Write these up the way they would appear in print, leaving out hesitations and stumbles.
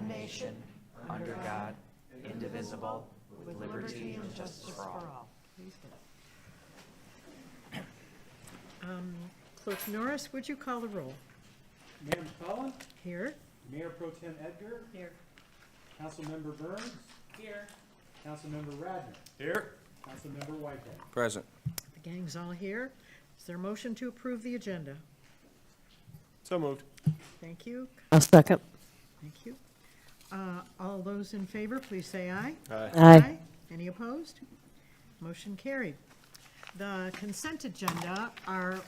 one nation, under God, indivisible, with liberty and justice for all. Please go. Clerk Norris, would you call the roll? Mayor McCullough, Here. Mayor Pro Tem Edgar, Here. Councilmember Burns, Here. Councilmember Radner, Here. Councilmember Whitehead. Present. The gang's all here. Is there a motion to approve the agenda? So moved. Thank you. I'll second. Thank you. All those in favor, please say aye. Aye. Aye. Any opposed? Motion carried. The consent agenda are,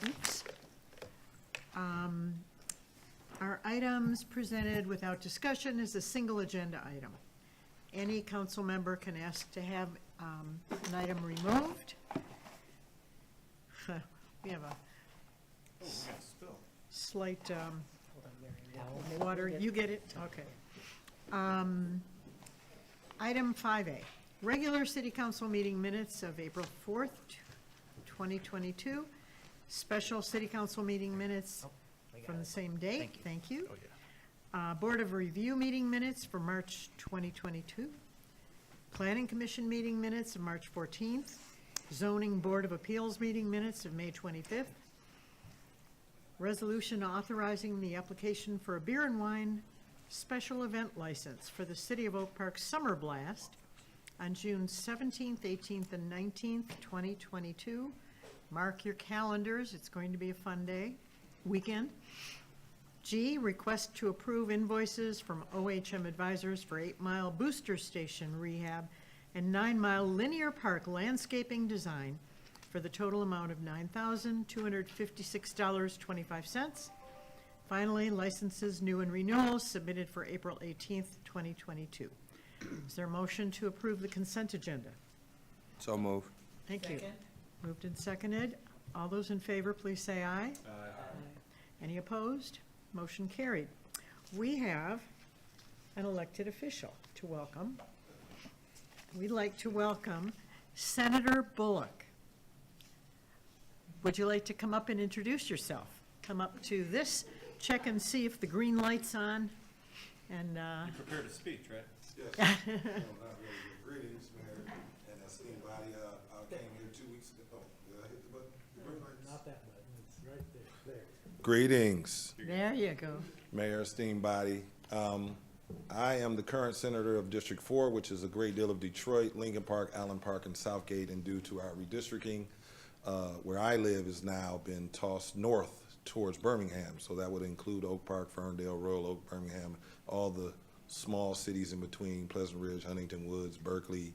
our items presented without discussion is a single agenda item. Any council member can ask to have an item removed. We have a slight water. You get it? Okay. Item 5A, regular city council meeting minutes of April 4th, 2022. Special city council meeting minutes from the same date. Thank you. Board of Review meeting minutes for March 2022. Planning Commission meeting minutes of March 14th. Zoning Board of Appeals meeting minutes of May 25th. Resolution authorizing the application for a beer and wine special event license for the City of Oak Park Summer Blast on June 17th, 18th, and 19th, 2022. Mark your calendars. It's going to be a fun weekend. G, request to approve invoices from OHM Advisors for 8 Mile Booster Station rehab and 9 Mile Linear Park landscaping design for the total amount of $9,256.25. Finally, licenses new and renewals submitted for April 18th, 2022. Is there a motion to approve the consent agenda? So moved. Thank you. Moved and seconded. All those in favor, please say aye. Aye. Any opposed? Motion carried. We have an elected official to welcome. We'd like to welcome Senator Bullock. Would you like to come up and introduce yourself? Come up to this, check and see if the green light's on, and You prepared a speech, right? Yes. No, not really. Greetings, Mayor, and esteemed body. I came here 2 weeks ago. Oh, did I hit the button? Not that button, it's right there. Greetings, there you go. Mayor, esteemed body. I am the current senator of District 4, which is a great deal of Detroit, Lincoln Park, Allen Park, and Southgate, and due to our redistricting, where I live has now been tossed north towards Birmingham. So that would include Oak Park, Ferndale, Royal Oak, Birmingham, all the small cities in between, Pleasant Ridge, Huntington Woods, Berkeley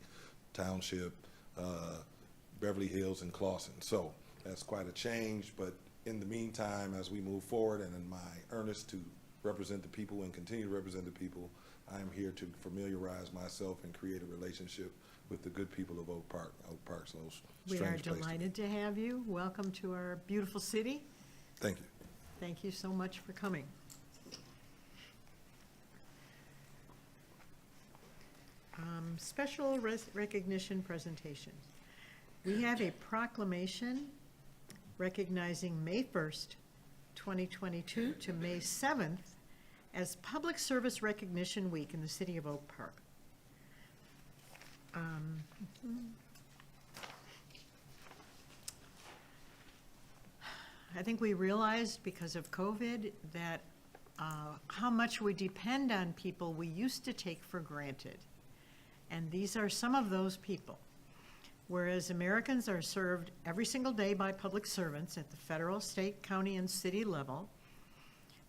Township, Beverly Hills, and Clawson. So that's quite a change, but in the meantime, as we move forward and in my earnest to represent the people and continue to represent the people, I am here to familiarize myself and create a relationship with the good people of Oak Park. Oak Park's no We are strange place to me. delighted to have you. Welcome to our beautiful city. Thank you. Thank you so much for coming. Special recognition presentation. We have a proclamation recognizing May 1st, 2022 to May 7th as Public Service Recognition Week in the City of Oak Park. I think we realized because of COVID that how much we depend on people we used to take for granted. And these are some of those people. Whereas Americans are served every single day by public servants at the federal, state, county, and city level,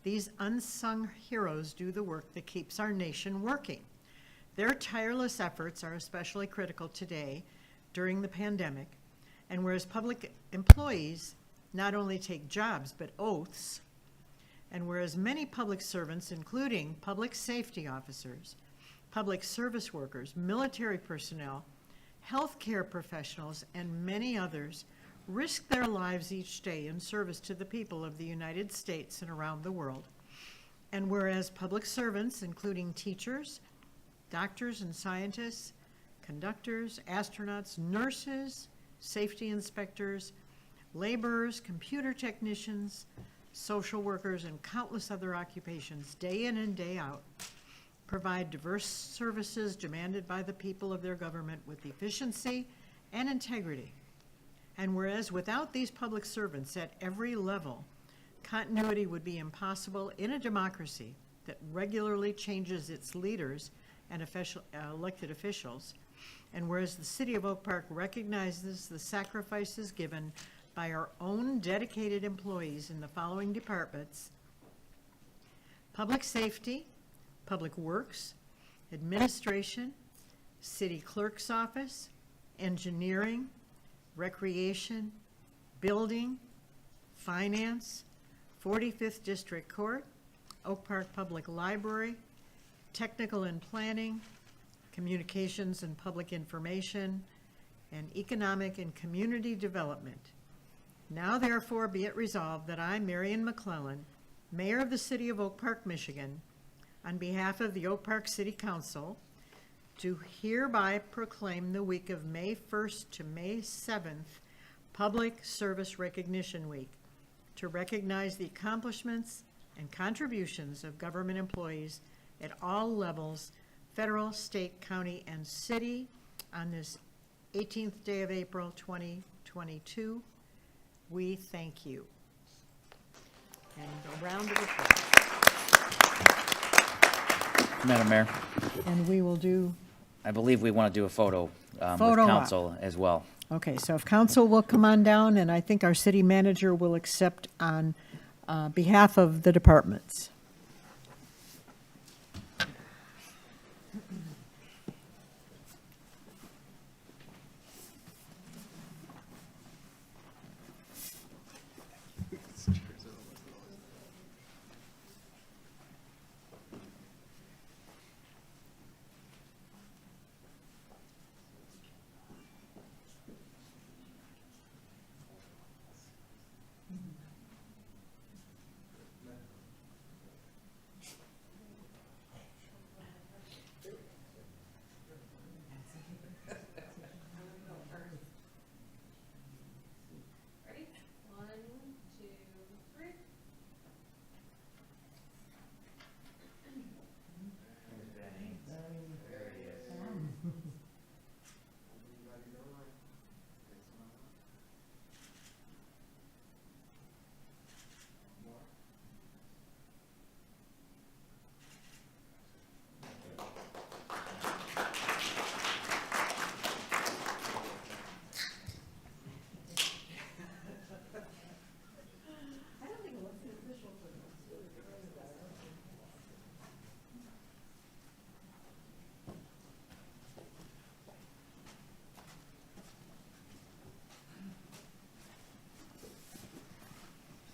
these unsung heroes do the work that keeps our nation working. Their tireless efforts are especially critical today during the pandemic. And whereas public employees not only take jobs, but oaths, and whereas many public servants, including public safety officers, public service workers, military personnel, healthcare professionals, and many others risk their lives each day in service to the people of the United States and around the world. And whereas public servants, including teachers, doctors and scientists, conductors, astronauts, nurses, safety inspectors, laborers, computer technicians, social workers, and countless other occupations, day in and day out, provide diverse services demanded by the people of their government with efficiency and integrity. And whereas without these public servants at every level, continuity would be impossible in a democracy that regularly changes its leaders and elected officials. And whereas the City of Oak Park recognizes the sacrifices given by our own dedicated employees in the following departments: public safety, public works, administration, city clerk's office, engineering, recreation, building, finance, 45th District Court, Oak Park Public Library, technical and planning, communications and public information, and economic and community development. Now therefore be it resolved that I, Marion McClellan, Mayor of the City of Oak Park, Michigan, on behalf of the Oak Park City Council, do hereby proclaim the week of May 1st to May 7th Public Service Recognition Week, to recognize the accomplishments and contributions of government employees at all levels, federal, state, county, and city, on this 18th day of April 2022. We thank you. And a round of applause. Madam Mayor, And we will do, I believe we want to do a photo with Photo op. council as well. okay, so if council will come on down, and I think our city manager will accept on behalf of the departments. Ready? 1, 2, 3.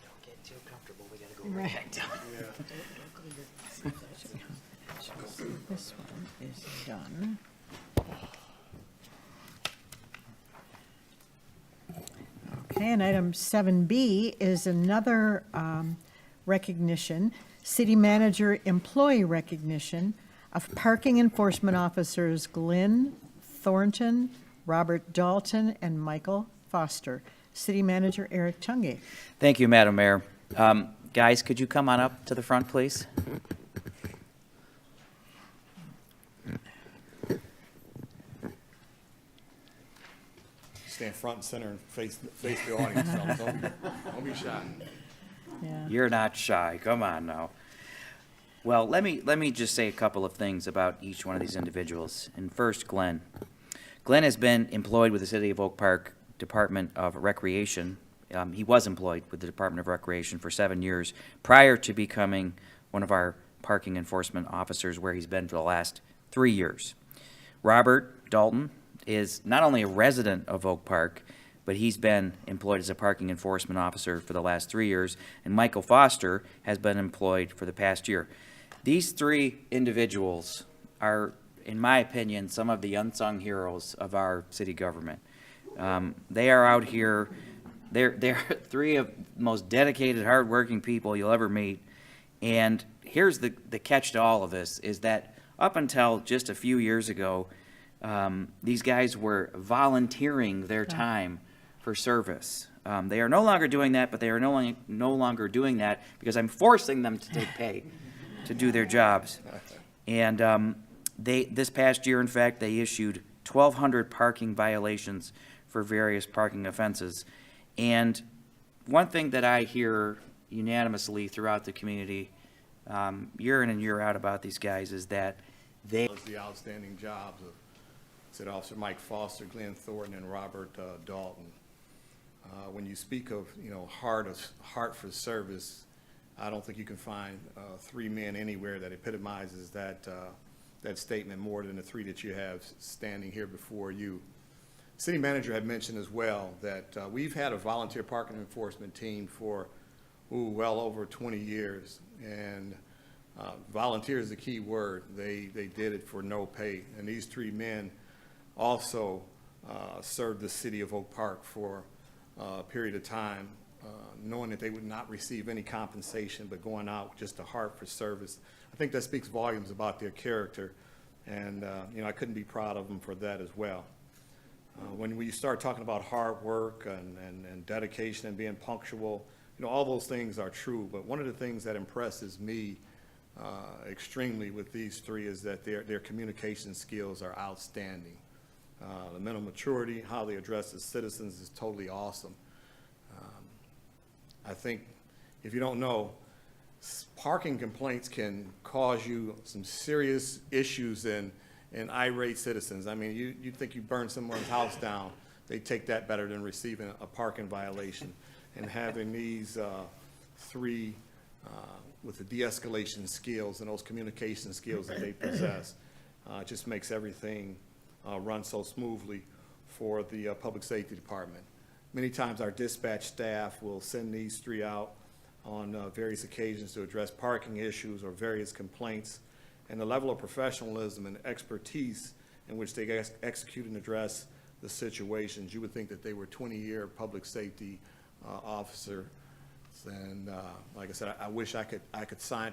Don't get too comfortable, we gotta go right back down. This one is done. Okay, and item 7B is another recognition, city manager employee recognition of parking enforcement officers Glenn Thornton, Robert Dalton, and Michael Foster. City manager Eric Tungate. Thank you, Madam Mayor. Guys, could you come on up to the front, please? Stand front and center and face the audience. Don't be shy. Yeah. You're not shy. Come on now. Well, let me just say a couple of things about each one of these individuals. And first, Glenn. Glenn has been employed with the City of Oak Park Department of Recreation. He was employed with the Department of Recreation for 7 years prior to becoming one of our parking enforcement officers, where he's been for the last 3 years. Robert Dalton is not only a resident of Oak Park, but he's been employed as a parking enforcement officer for the last 3 years, and Michael Foster has been employed for the past year. These three individuals are, in my opinion, some of the unsung heroes of our city government. They are out here, they're three of the most dedicated, hardworking people you'll ever meet. And here's the catch to all of this, is that up until just a few years ago, these guys were volunteering their time for service. They are no longer doing that, but they are no longer doing that because I'm forcing them to take pay to do their jobs. And this past year, in fact, they issued 1,200 parking violations for various parking offenses. And one thing that I hear unanimously throughout the community, year in and year out about these guys is that they Was the outstanding jobs of City Officer Mike Foster, Glenn Thornton, and Robert Dalton. When you speak of, heart for service, I don't think you can find three men anywhere that epitomizes that statement more than the three that you have standing here before you. City manager had mentioned as well that we've had a volunteer parking enforcement team for well over 20 years, and volunteer is the key word. They did it for no pay, and these three men also served the city of Oak Park for a period of time, knowing that they would not receive any compensation, but going out with just a heart for service. I think that speaks volumes about their character, and I couldn't be proud of them for that as well. When we start talking about hard work and dedication and being punctual, all those things are true, but one of the things that impresses me extremely with these three is that their communication skills are outstanding. The mental maturity, how they address the citizens is totally awesome. I think, if you don't know, parking complaints can cause you some serious issues in irate citizens. I mean, you think you burn someone's house down, they take that better than receiving a parking violation. And having these three with the de-escalation skills and those communication skills that they possess just makes everything run so smoothly for the Public Safety Department. Many times our dispatch staff will send these three out on various occasions to address parking issues or various complaints, and the level of professionalism and expertise in which they execute and address the situations, you would think that they were 20-year public safety officer. And like I said, I wish I could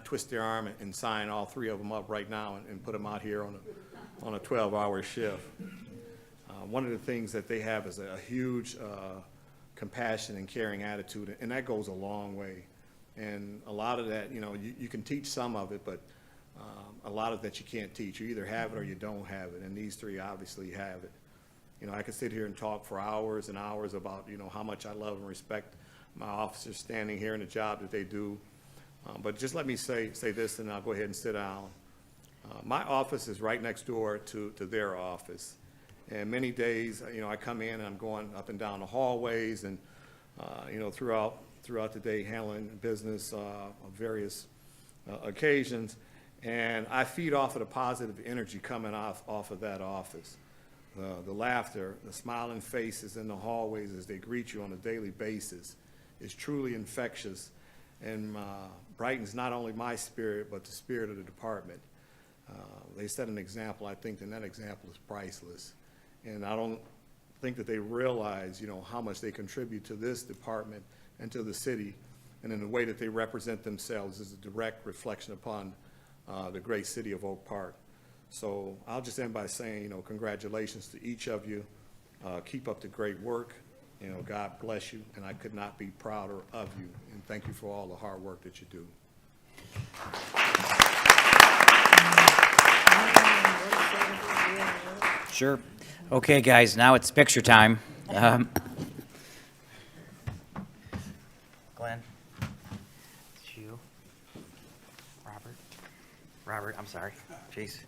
twist their arm and sign all three of them up right now and put them out here on a 12-hour shift. One of the things that they have is a huge compassion and caring attitude, and that goes a long way. And a lot of that, you can teach some of it, but a lot of that you can't teach. You either have it or you don't have it, and these three obviously have it. I could sit here and talk for hours and hours about, how much I love and respect my officers standing here in the job that they do. But just let me say this, and I'll go ahead and sit down. My office is right next door to their office. And many days, I come in and I'm going up and down the hallways and, throughout the day handling business on various occasions. And I feed off of the positive energy coming off of that office. The laughter, the smiling faces in the hallways as they greet you on a daily basis is truly infectious and brightens not only my spirit, but the spirit of the department. They set an example, I think, and that example is priceless. And I don't think that they realize, how much they contribute to this department and to the city, and in the way that they represent themselves is a direct reflection upon the great city of Oak Park. So I'll just end by saying, congratulations to each of you. Keep up the great work. God bless you, and I could not be prouder of you. And thank you for all the hard work that you do. Sure. Okay, guys, now it's picture time. Glenn? It's you. Robert, I'm sorry. Jeez.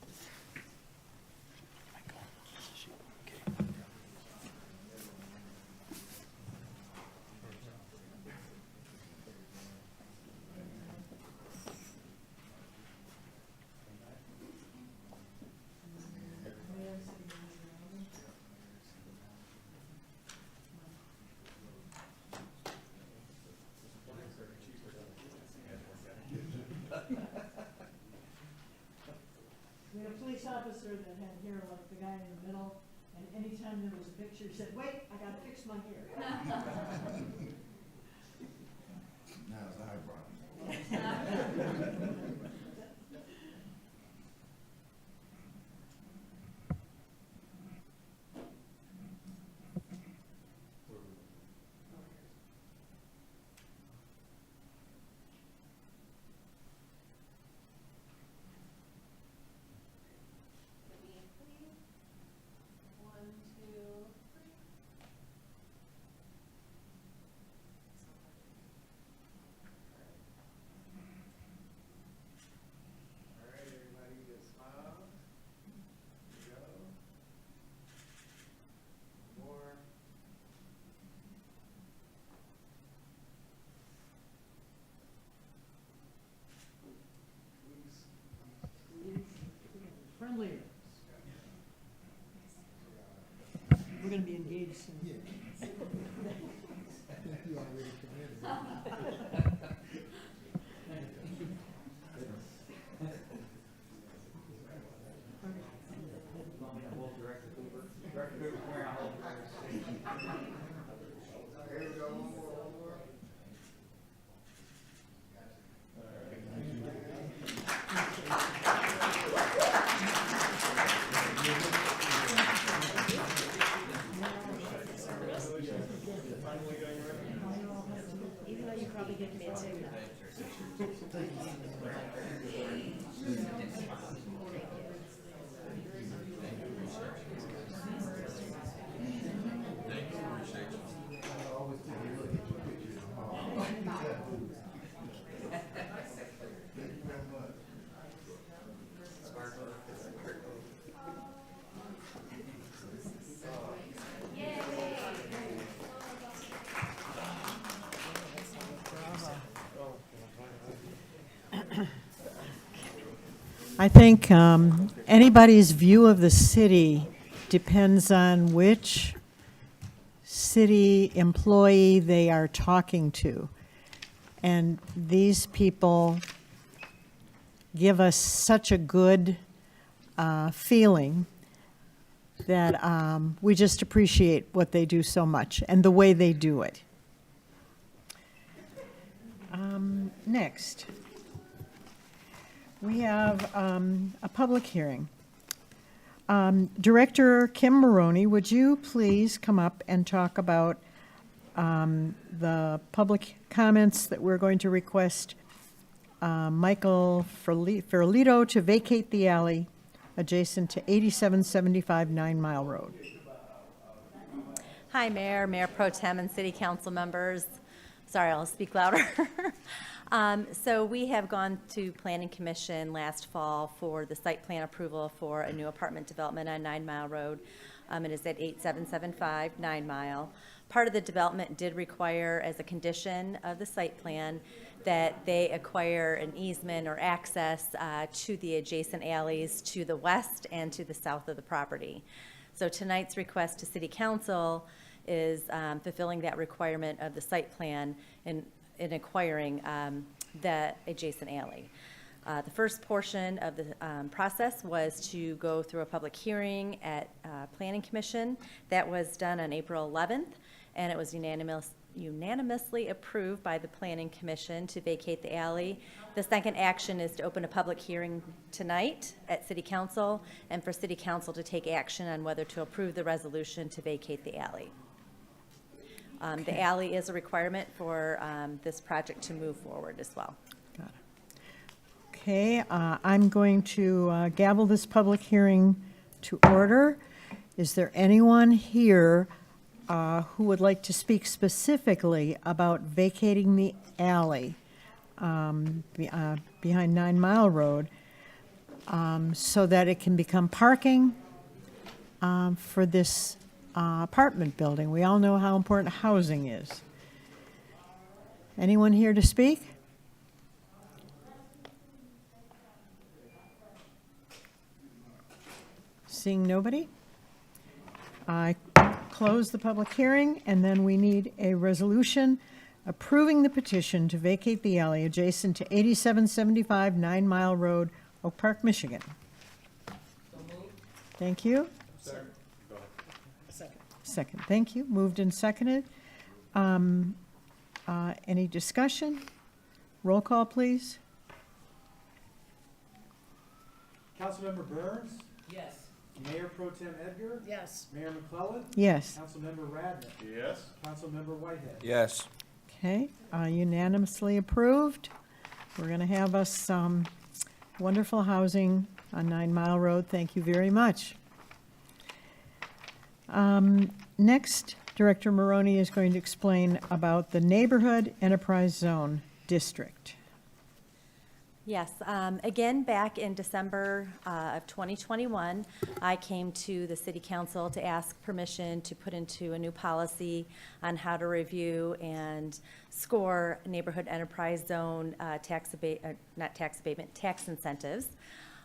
We had a police officer that had hair like the guy in the middle, and anytime there was a picture, he said, "Wait, I gotta fix my hair." Now it's eyebrows. I think anybody's view of the city depends on which city employee they are talking to. And these people give us such a good feeling that we just appreciate what they do so much and the way they do it. Next, we have a public hearing. Director Kim Maroney, would you please come up and talk about the public comments that we're going to request Michael Ferlito to vacate the alley adjacent to 8775 9 Mile Road? Hi, Mayor Pro Tem, and City Council members. Sorry, I'll speak louder. So we have gone to Planning Commission last fall for the site plan approval for a new apartment development on 9 Mile Road. It is at 8775 9 Mile. Part of the development did require, as a condition of the site plan, that they acquire an easement or access to the adjacent alleys to the west and to the south of the property. So tonight's request to City Council is fulfilling that requirement of the site plan in acquiring the adjacent alley. The first portion of the process was to go through a public hearing at Planning Commission. That was done on April 11th, and it was unanimously approved by the Planning Commission to vacate the alley. The second action is to open a public hearing tonight at City Council, and for City Council to take action on whether to approve the resolution to vacate the alley. The alley is a requirement for this project to move forward as well. Got it. Okay, I'm going to gavel this public hearing to order. Is there anyone here who would like to speak specifically about vacating the alley behind 9 Mile Road so that it can become parking for this apartment building? We all know how important housing is. Anyone here to speak? Seeing nobody? I close the public hearing, and then we need a resolution approving the petition to vacate the alley adjacent to 8775 9 Mile Road, Oak Park, Michigan. Thank you. Second, thank you. Moved and seconded. Any discussion? Roll call, please. Councilmember Burns? Yes. Mayor Pro Tem Edgar? Yes. Mayor McClellan? Yes. Councilmember Radner? Yes. Councilmember Whitehead? Yes. Okay, unanimously approved. We're going to have us some wonderful housing on 9 Mile Road. Thank you very much. Next, Director Maroney is going to explain about the Neighborhood Enterprise Zone District. Yes, again, back in December of 2021, I came to the City Council to ask permission to put into a new policy on how to review and score neighborhood enterprise zone tax incentives.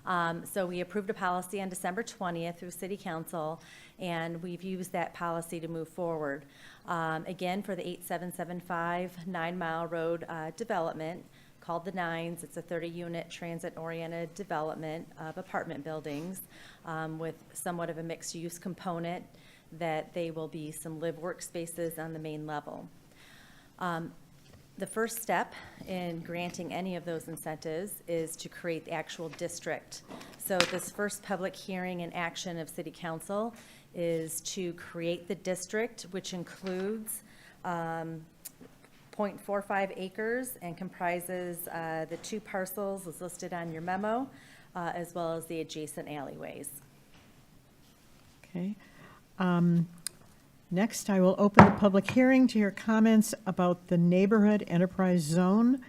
So we approved a policy on December 20th through City Council, and we've used that policy to move forward. Again, for the 8775 9 Mile Road development called the Nines, it's a 30-unit transit-oriented development of apartment buildings with somewhat of a mixed-use component, that they will be some live workspaces on the main level. The first step in granting any of those incentives is to create the actual district. So this first public hearing and action of City Council is to create the district, which includes 0.45 acres and comprises the 2 parcels as listed on your memo, as well as the adjacent alleyways. Okay. Next, I will open the public hearing to hear comments about the neighborhood enterprise zone.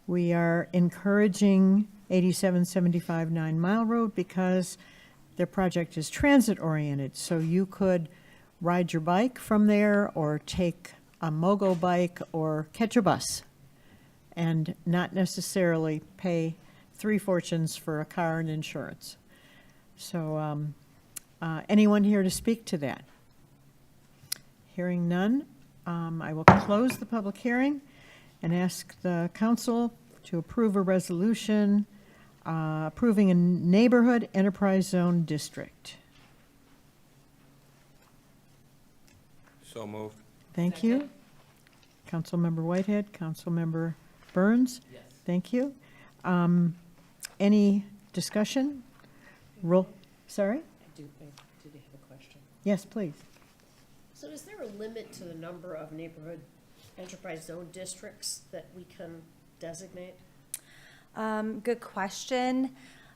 We are encouraging 8775 9 Mile Road because their project is transit-oriented, so you could ride your bike from there or take a MOGO bike or catch a bus and not necessarily pay 3 fortunes for a car and insurance. So anyone here to speak to that? Hearing none, I will close the public hearing and ask the council to approve a resolution approving a neighborhood enterprise zone district. So moved. Thank you. Councilmember Whitehead, Councilmember Burns? Yes. Thank you. Any discussion? Roll, sorry? Did you have a question? Yes, please. So is there a limit to the number of neighborhood enterprise zone districts that we can designate? Good question.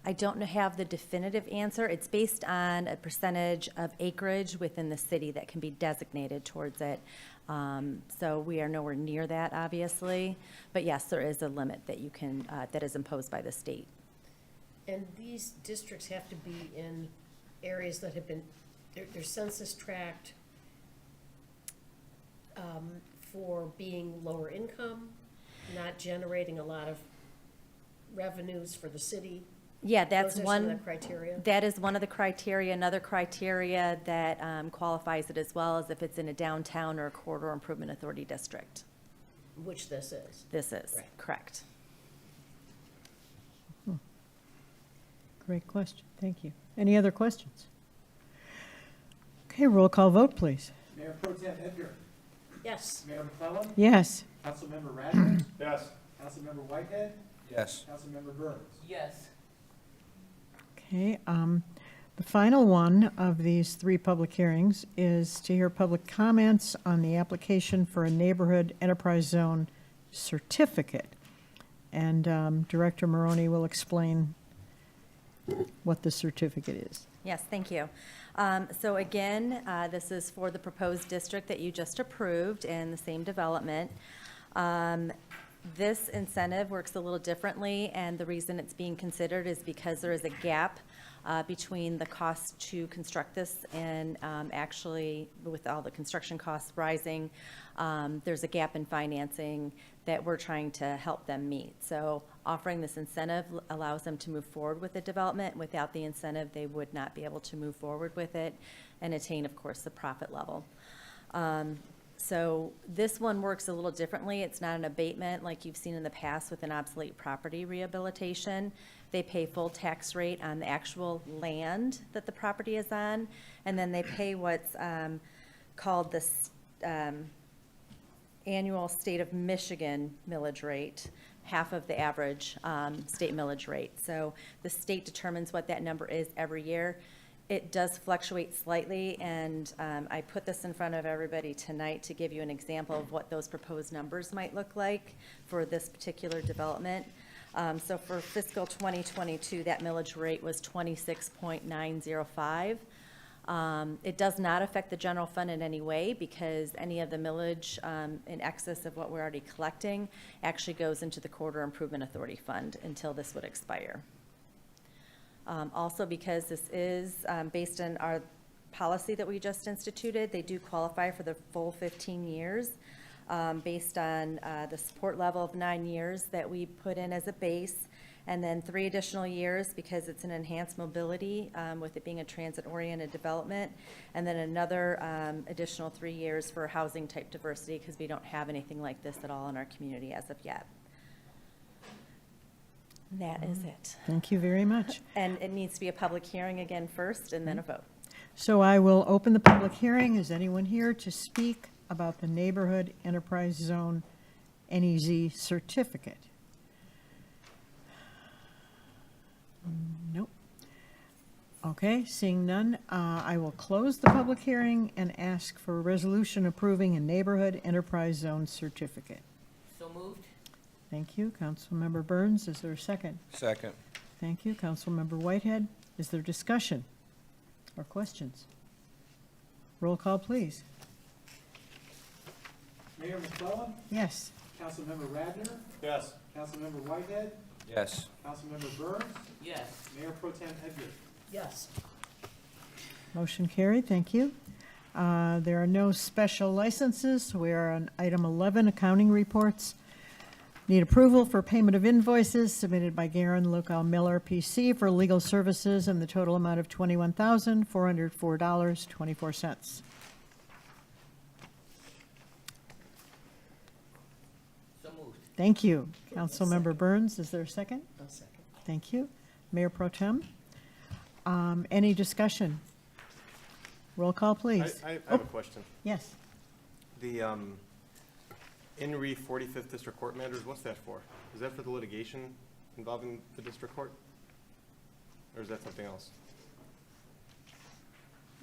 I don't have the definitive answer. It's based on a percentage of acreage within the city that can be designated towards it. So we are nowhere near that, obviously. But yes, there is a limit that you can, that is imposed by the state. And these districts have to be in areas that have been, they're census tracked for being lower income, not generating a lot of revenues for the city. Yeah, that's Those are some one. of the criteria. That is one of the criteria. Another criteria that qualifies it as well is if it's in a downtown or a corridor improvement authority district. Which this is. This is, Right. correct. Great question. Thank you. Any other questions? Okay, roll call vote, please. Mayor Pro Tem Edgar. Yes. Mayor McClellan. Yes. Councilmember Radner. Yes. Councilmember Whitehead. Yes. Councilmember Burns. Yes. Okay, the final one of these 3 public hearings is to hear public comments on the application for a neighborhood enterprise zone certificate. And Director Maroney will explain what the certificate is. Yes, thank you. So again, this is for the proposed district that you just approved in the same development. This incentive works a little differently, and the reason it's being considered is because there is a gap between the cost to construct this and actually, with all the construction costs rising, there's a gap in financing that we're trying to help them meet. So offering this incentive allows them to move forward with the development. Without the incentive, they would not be able to move forward with it and attain, of course, the profit level. So this one works a little differently. It's not an abatement like you've seen in the past with an obsolete property rehabilitation. They pay full tax rate on the actual land that the property is on, and then they pay what's called the annual state of Michigan millage rate, half of the average state millage rate. So the state determines what that number is every year. It does fluctuate slightly, and I put this in front of everybody tonight to give you an example of what those proposed numbers might look like for this particular development. So for fiscal 2022, that millage rate was 26.905. It does not affect the general fund in any way because any of the millage in excess of what we're already collecting actually goes into the Corridor Improvement Authority Fund until this would expire. Also, because this is based on our policy that we just instituted, they do qualify for the full 15 years based on the support level of 9 years that we put in as a base. And then 3 additional years because it's an enhanced mobility, with it being a transit-oriented development. And then another additional 3 years for housing-type diversity because we don't have anything like this at all in our community as of yet. That is it. Thank you very much. And it needs to be a public hearing again first and then a vote. So I will open the public hearing. Is anyone here to speak about the Neighborhood Enterprise Zone NEZ certificate? Nope. Okay, seeing none, I will close the public hearing and ask for a resolution approving a Neighborhood Enterprise Zone certificate. So moved. Thank you. Councilmember Burns, is there a second? Second. Thank you. Councilmember Whitehead, is there discussion or questions? Roll call, please. Mayor McClellan, Yes. Councilmember Radner, Yes. Councilmember Whitehead, Yes. Councilmember Burns, Yes. Mayor Pro Tem Edgar. Yes. Motion carried, thank you. There are no special licenses, so we are on item 11, accounting reports. Need approval for payment of invoices submitted by Garen Lukal Miller, P.C. for legal services in the total amount of $21,404.24. So moved. Thank you. Councilmember Burns, is there a second? I'll second. Thank you. Mayor Pro Tem? Any discussion? Roll call, please. I have a question. Yes. The INRE 45th District Court matters, what's that for? Is that for the litigation involving the district court? Or is that something else?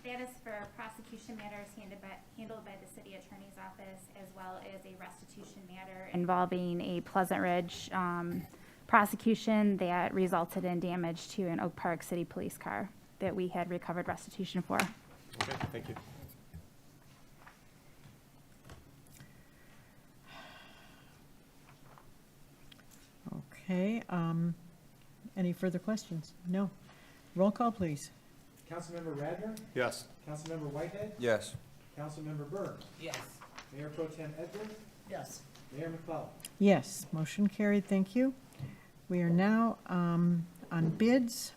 That is for prosecution matters handled by the city attorney's office, as well as a restitution matter involving a Pleasant Ridge prosecution that resulted in damage to an Oak Park City Police car that we had recovered restitution for. Okay, thank you. Okay, any further questions? No. Roll call, please. Councilmember Radner, Yes. Councilmember Whitehead, Yes. Councilmember Burns, Yes. Mayor Pro Tem Edgar, Yes. Mayor McClellan. Yes, motion carried, thank you. We are now on bids.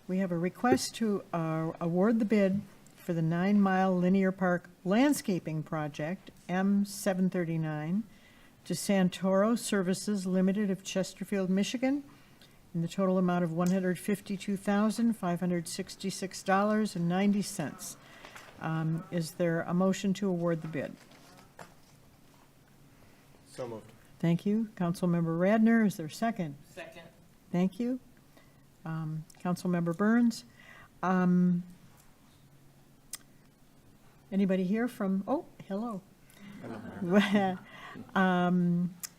We have a request to award the bid for the 9-mile linear park landscaping project, M739, to Santoro Services Limited of Chesterfield, Michigan, in the total amount of $152,566.90. Is there a motion to award the bid? So moved. Thank you. Councilmember Radner, is there a second? Second. Thank you. Councilmember Burns. Anybody here from, oh, hello.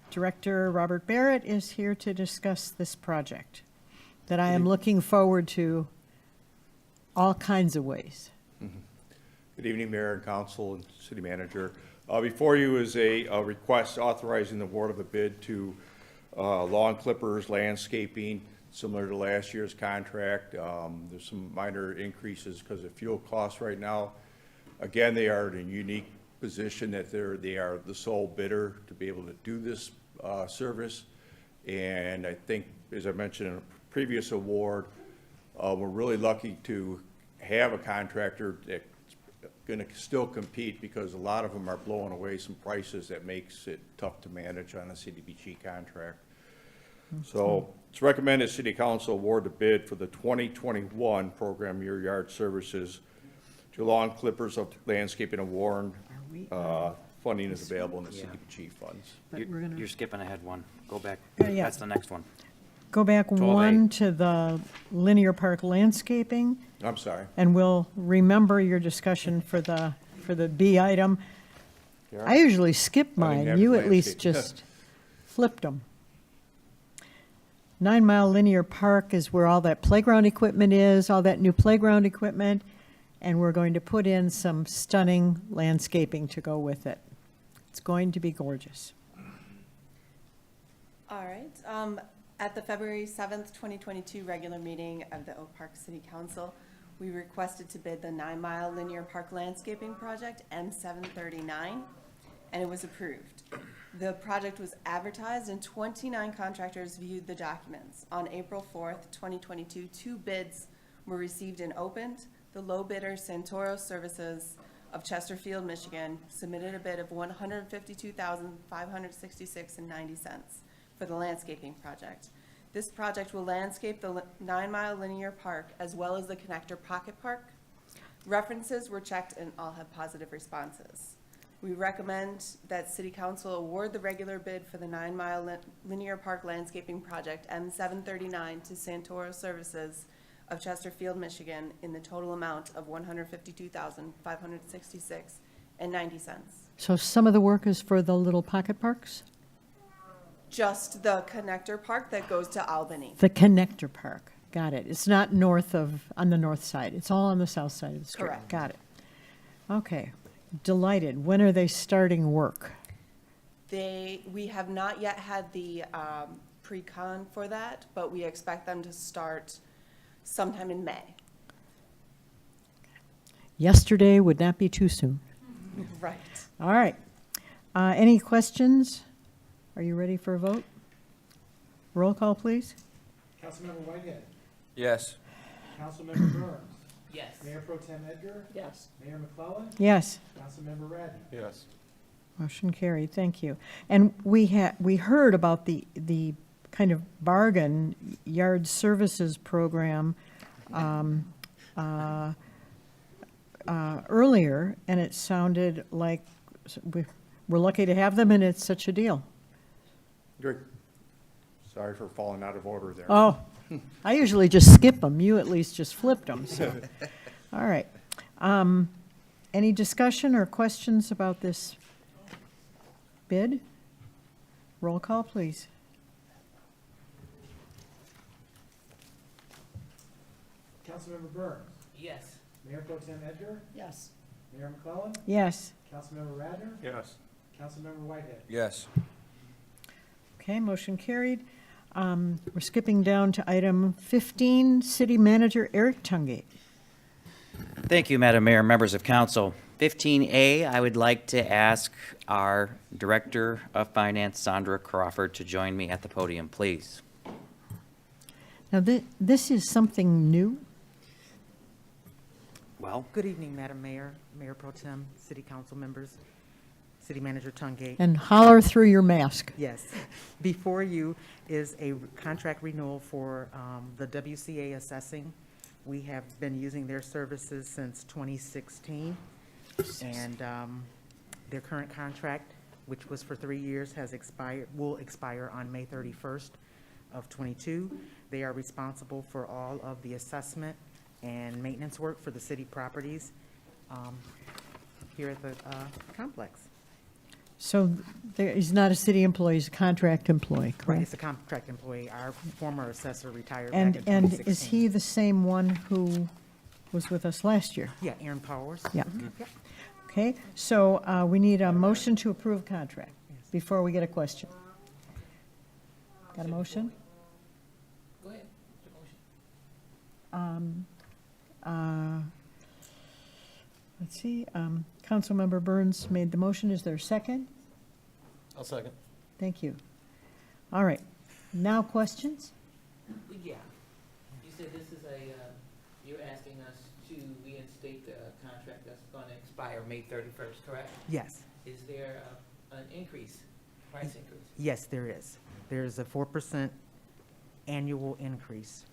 Director Robert Barrett is here to discuss this project that I am looking forward to all kinds of ways. Good evening, Mayor and Council and City Manager. Before you is a request authorizing the award of a bid to Lawn Clippers Landscaping, similar to last year's contract. There's some minor increases because of fuel costs right now. Again, they are in a unique position that they are the sole bidder to be able to do this service. And I think, as I mentioned in a previous award, we're really lucky to have a contractor that's going to still compete because a lot of them are blowing away some prices that makes it tough to manage on a CDBG contract. So it's recommended City Council award the bid for the 2021 program Your Yard Services to Lawn Clippers of Landscaping and Warren. Funding is available in the CDBG funds. But we're gonna You're skipping ahead one. Go back. Yeah. That's the next one. go back 12A. one to the linear park landscaping, I'm sorry. and we'll remember your discussion for the B item. Yeah. I usually skip mine. have You at least landscaping. just flipped them. 9 Mile Linear Park is where all that playground equipment is, all that new playground equipment, and we're going to put in some stunning landscaping to go with it. It's going to be gorgeous. All right. At the February 7th, 2022 regular meeting of the Oak Park City Council, we requested to bid the 9 Mile Linear Park Landscaping Project, M739, and it was approved. The project was advertised and 29 contractors viewed the documents. On April 4th, 2022, 2 bids were received and opened. The low bidder, Santoro Services of Chesterfield, Michigan, submitted a bid of $152,566.90 for the landscaping project. This project will landscape the 9-mile linear park as well as the connector pocket park. References were checked and all have positive responses. We recommend that City Council award the regular bid for the 9-mile linear park landscaping project M739 to Santoro Services of Chesterfield, Michigan, in the total amount of $152,566.90. So some of the work is for the little pocket parks? Just the connector park that goes to Albany. The connector park, got it. It's not on the north side. It's all on the south side of the street. Correct. Got it. Okay. Delighted. When are they starting work? We have not yet had the pre-con for that, but we expect them to start sometime in May. Yesterday would not be too soon. Right. All right. Any questions? Are you ready for a vote? Roll call, please. Councilmember Whitehead. Yes. Councilmember Burns. Yes. Mayor Pro Tem Edgar. Yes. Mayor McClellan. Yes. Councilmember Radner. Yes. Motion carried. Thank you. And we heard about the kind of bargain yard services program earlier, and it sounded like we're lucky to have them, and it's such a deal. Great. Sorry for falling out of order there. Oh, I usually just skip them. You at least just flipped them, so. All right. Any discussion or questions about this bid? Roll call, please. Councilmember Burns. Yes. Mayor Pro Tem Edgar. Yes. Mayor McClellan. Yes. Councilmember Radner. Yes. Councilmember Whitehead. Yes. Okay, motion carried. We're skipping down to item 15, City Manager Eric Tungate. Thank you, Madam Mayor, members of council. 15A, I would like to ask our Director of Finance, Sandra Crawford, to join me at the podium, please. Now, this is something new? Well, Good evening, Madam Mayor, Mayor Pro Tem, City Council members, City Manager Tungate. And holler through your mask. Yes. Before you is a contract renewal for the WCA assessing. We have been using their services since 2016. And their current contract, which was for 3 years, will expire on May 31st of '22. They are responsible for all of the assessment and maintenance work for the city properties here at the complex. So he's not a city employee, he's a contract employee, Right, correct? it's a contract employee. Our former assessor retired back in And 2016. is he the same one who was with us last year? Yeah, Aaron Powers. Yeah. Yep. Okay, so we need a motion to approve contract before we get a question. Got a motion? Go ahead. Let's see, Councilmember Burns made the motion. Is there a second? I'll second. Thank you. All right, now questions? Yeah. You said this is you're asking us to reinstate the contract that's going to expire May 31st, correct? Yes, Is there an increase, price increase? yes, there is. There's a 4% annual increase.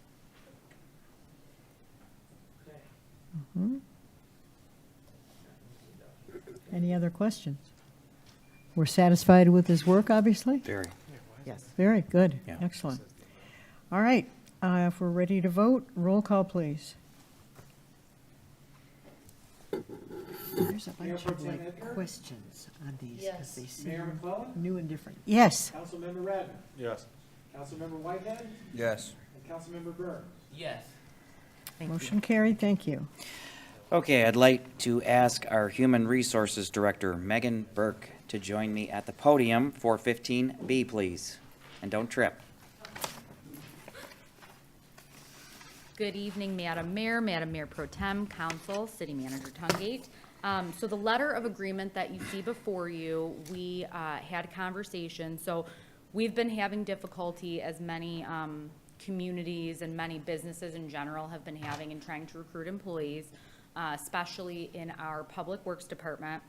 Okay. Mhm. Any other questions? We're satisfied with his work, obviously? very. Yes. Very good, Yeah. excellent. All right, if we're ready to vote, roll call, please. There's a bunch of like questions on these, because they Mayor seem McClellan. new and different. Yes, Councilmember Radner. Yes. Councilmember Whitehead. Yes. And Councilmember Burns. Yes. Thank you. motion carried, thank you. Okay, I'd like to ask our Human Resources Director, Megan Burke, to join me at the podium for 15B, please. And don't trip. Good evening, Madam Mayor, Madam Mayor Pro Tem, Council, City Manager Tungate. So the letter of agreement that you see before you, we had a conversation. So we've been having difficulty, as many communities and many businesses in general have been having in trying to recruit employees, especially in our Public Works Department.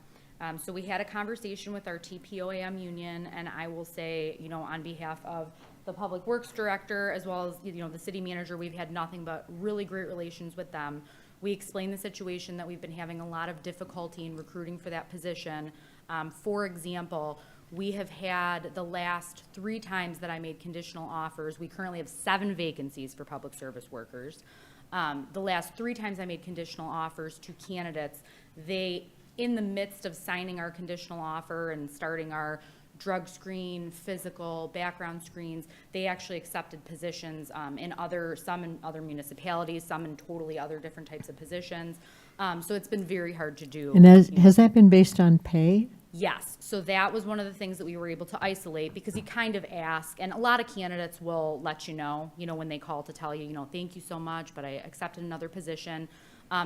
So we had a conversation with our TPOAM union, and I will say, you know, on behalf of the Public Works Director, as well as, you know, the city manager, we've had nothing but really great relations with them. We explained the situation that we've been having a lot of difficulty in recruiting for that position. For example, we have had the last 3 times that I made conditional offers. We currently have 7 vacancies for public service workers. The last 3 times I made conditional offers to candidates, they, in the midst of signing our conditional offer and starting our drug screen, physical, background screens, they actually accepted positions some in other municipalities, some in totally other different types of positions. So it's been very hard to do. And has that been based on pay? Yes, so that was one of the things that we were able to isolate, because you kind of ask, and a lot of candidates will let you know, when they call to tell you, thank you so much, but I accepted another position.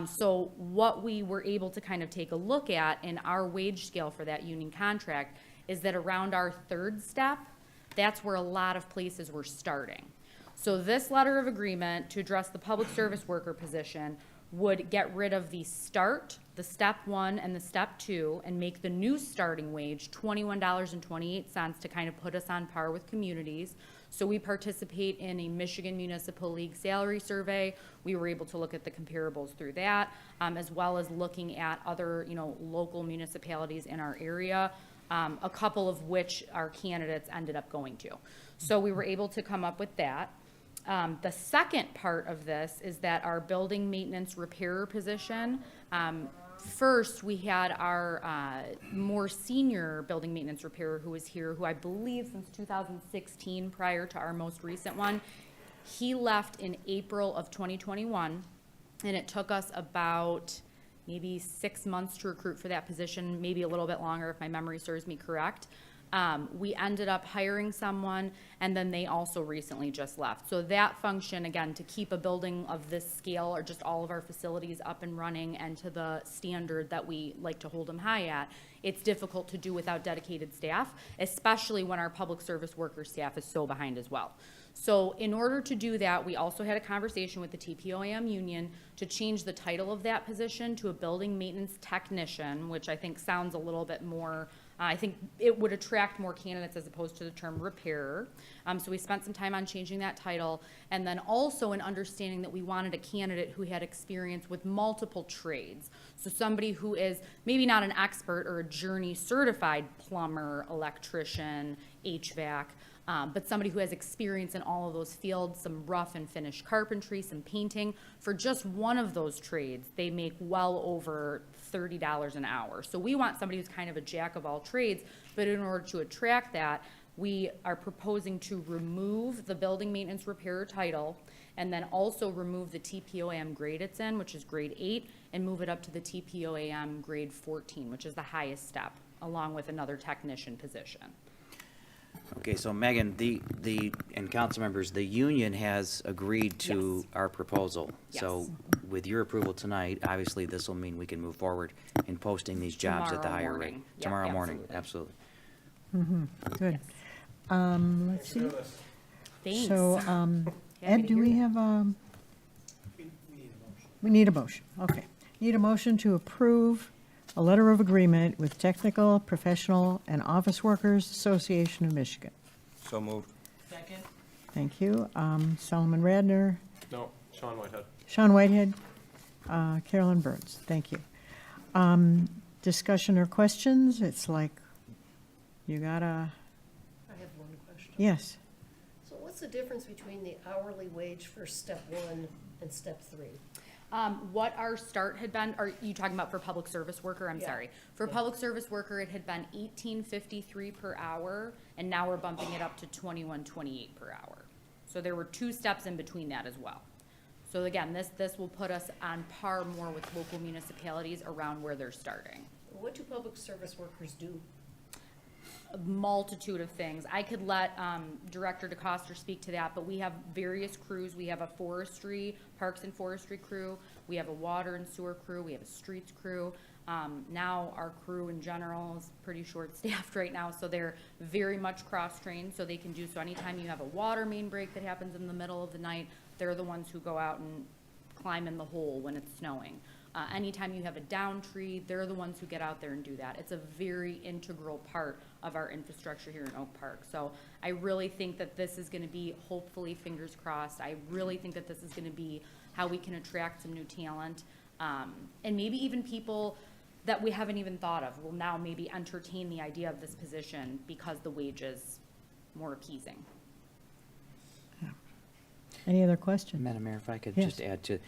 So what we were able to kind of take a look at in our wage scale for that union contract is that around our 3rd step, that's where a lot of places were starting. So this letter of agreement to address the public service worker position would get rid of the start, the step 1 and the step 2, and make the new starting wage $21.28 to kind of put us on par with communities. So we participate in a Michigan Municipal League salary survey. We were able to look at the comparables through that, as well as looking at other, local municipalities in our area, a couple of which our candidates ended up going to. So we were able to come up with that. The second part of this is that our building maintenance repairer position, first we had our more senior building maintenance repairer who was here, who I believe since 2016, prior to our most recent one. He left in April of 2021, and it took us about maybe 6 months to recruit for that position, maybe a little bit longer if my memory serves me correct. We ended up hiring someone, and then they also recently just left. So that function, again, to keep a building of this scale, or just all of our facilities up and running and to the standard that we like to hold them high at, it's difficult to do without dedicated staff, especially when our public service worker staff is so behind as well. So in order to do that, we also had a conversation with the TPOAM union to change the title of that position to a building maintenance technician, which I think sounds a little bit more, I think it would attract more candidates as opposed to the term repairer. So we spent some time on changing that title, and then also in understanding that we wanted a candidate who had experience with multiple trades. So somebody who is maybe not an expert or a journey certified plumber, electrician, HVAC, but somebody who has experience in all of those fields, some rough and finish carpentry, some painting. For just one of those trades, they make well over $30 an hour. So we want somebody who's kind of a jack of all trades, but in order to attract that, we are proposing to remove the building maintenance repairer title, and then also remove the TPOAM grade it's in, which is grade 8, and move it up to the TPOAM grade 14, which is the highest step, along with another technician position. Okay, so Megan, and council members, the union has agreed to Yes. our proposal. So Yes. with your approval tonight, obviously this will mean we can move forward in posting these jobs at the Tomorrow higher morning. rate. Yep, Tomorrow morning, absolutely. absolutely. Good. Let's see. Thanks. So, Happy Ed, to do hear we that. have, We need a motion. we need a motion, okay. Need a motion to approve a letter of agreement with Technical, Professional, and Office Workers Association of Michigan. So moved. Second? Thank you. Solomon Radner, No, Sean Whitehead. Sean Whitehead, Carolyn Burns, thank you. Discussion or questions? It's like, you gotta, I have one question. yes. So what's the difference between the hourly wage for step 1 and step 3? What our start had been, are you talking about for public service worker? I'm Yeah. sorry. For Yeah. public service worker, it had been $18.53 per hour, and now we're bumping it up to $21.28 per hour. So there were 2 steps in between that as well. So again, this will put us on par more with local municipalities around where they're starting. What do public service workers do? A multitude of things. I could let Director DeCoster speak to that, but we have various crews. We have a forestry, parks and forestry crew. We have a water and sewer crew. We have a streets crew. Now our crew in general is pretty short-staffed right now, so they're very much cross-trained, so they can do, so anytime you have a water main break that happens in the middle of the night, they're the ones who go out and climb in the hole when it's snowing. Anytime you have a down tree, they're the ones who get out there and do that. It's a very integral part of our infrastructure here in Oak Park. So I really think that this is gonna be, hopefully, fingers crossed, I really think that this is gonna be how we can attract some new talent. And maybe even people that we haven't even thought of will now maybe entertain the idea of this position because the wage is more appeasing. Any other questions? Madam Mayor, if I could Yes. just add to,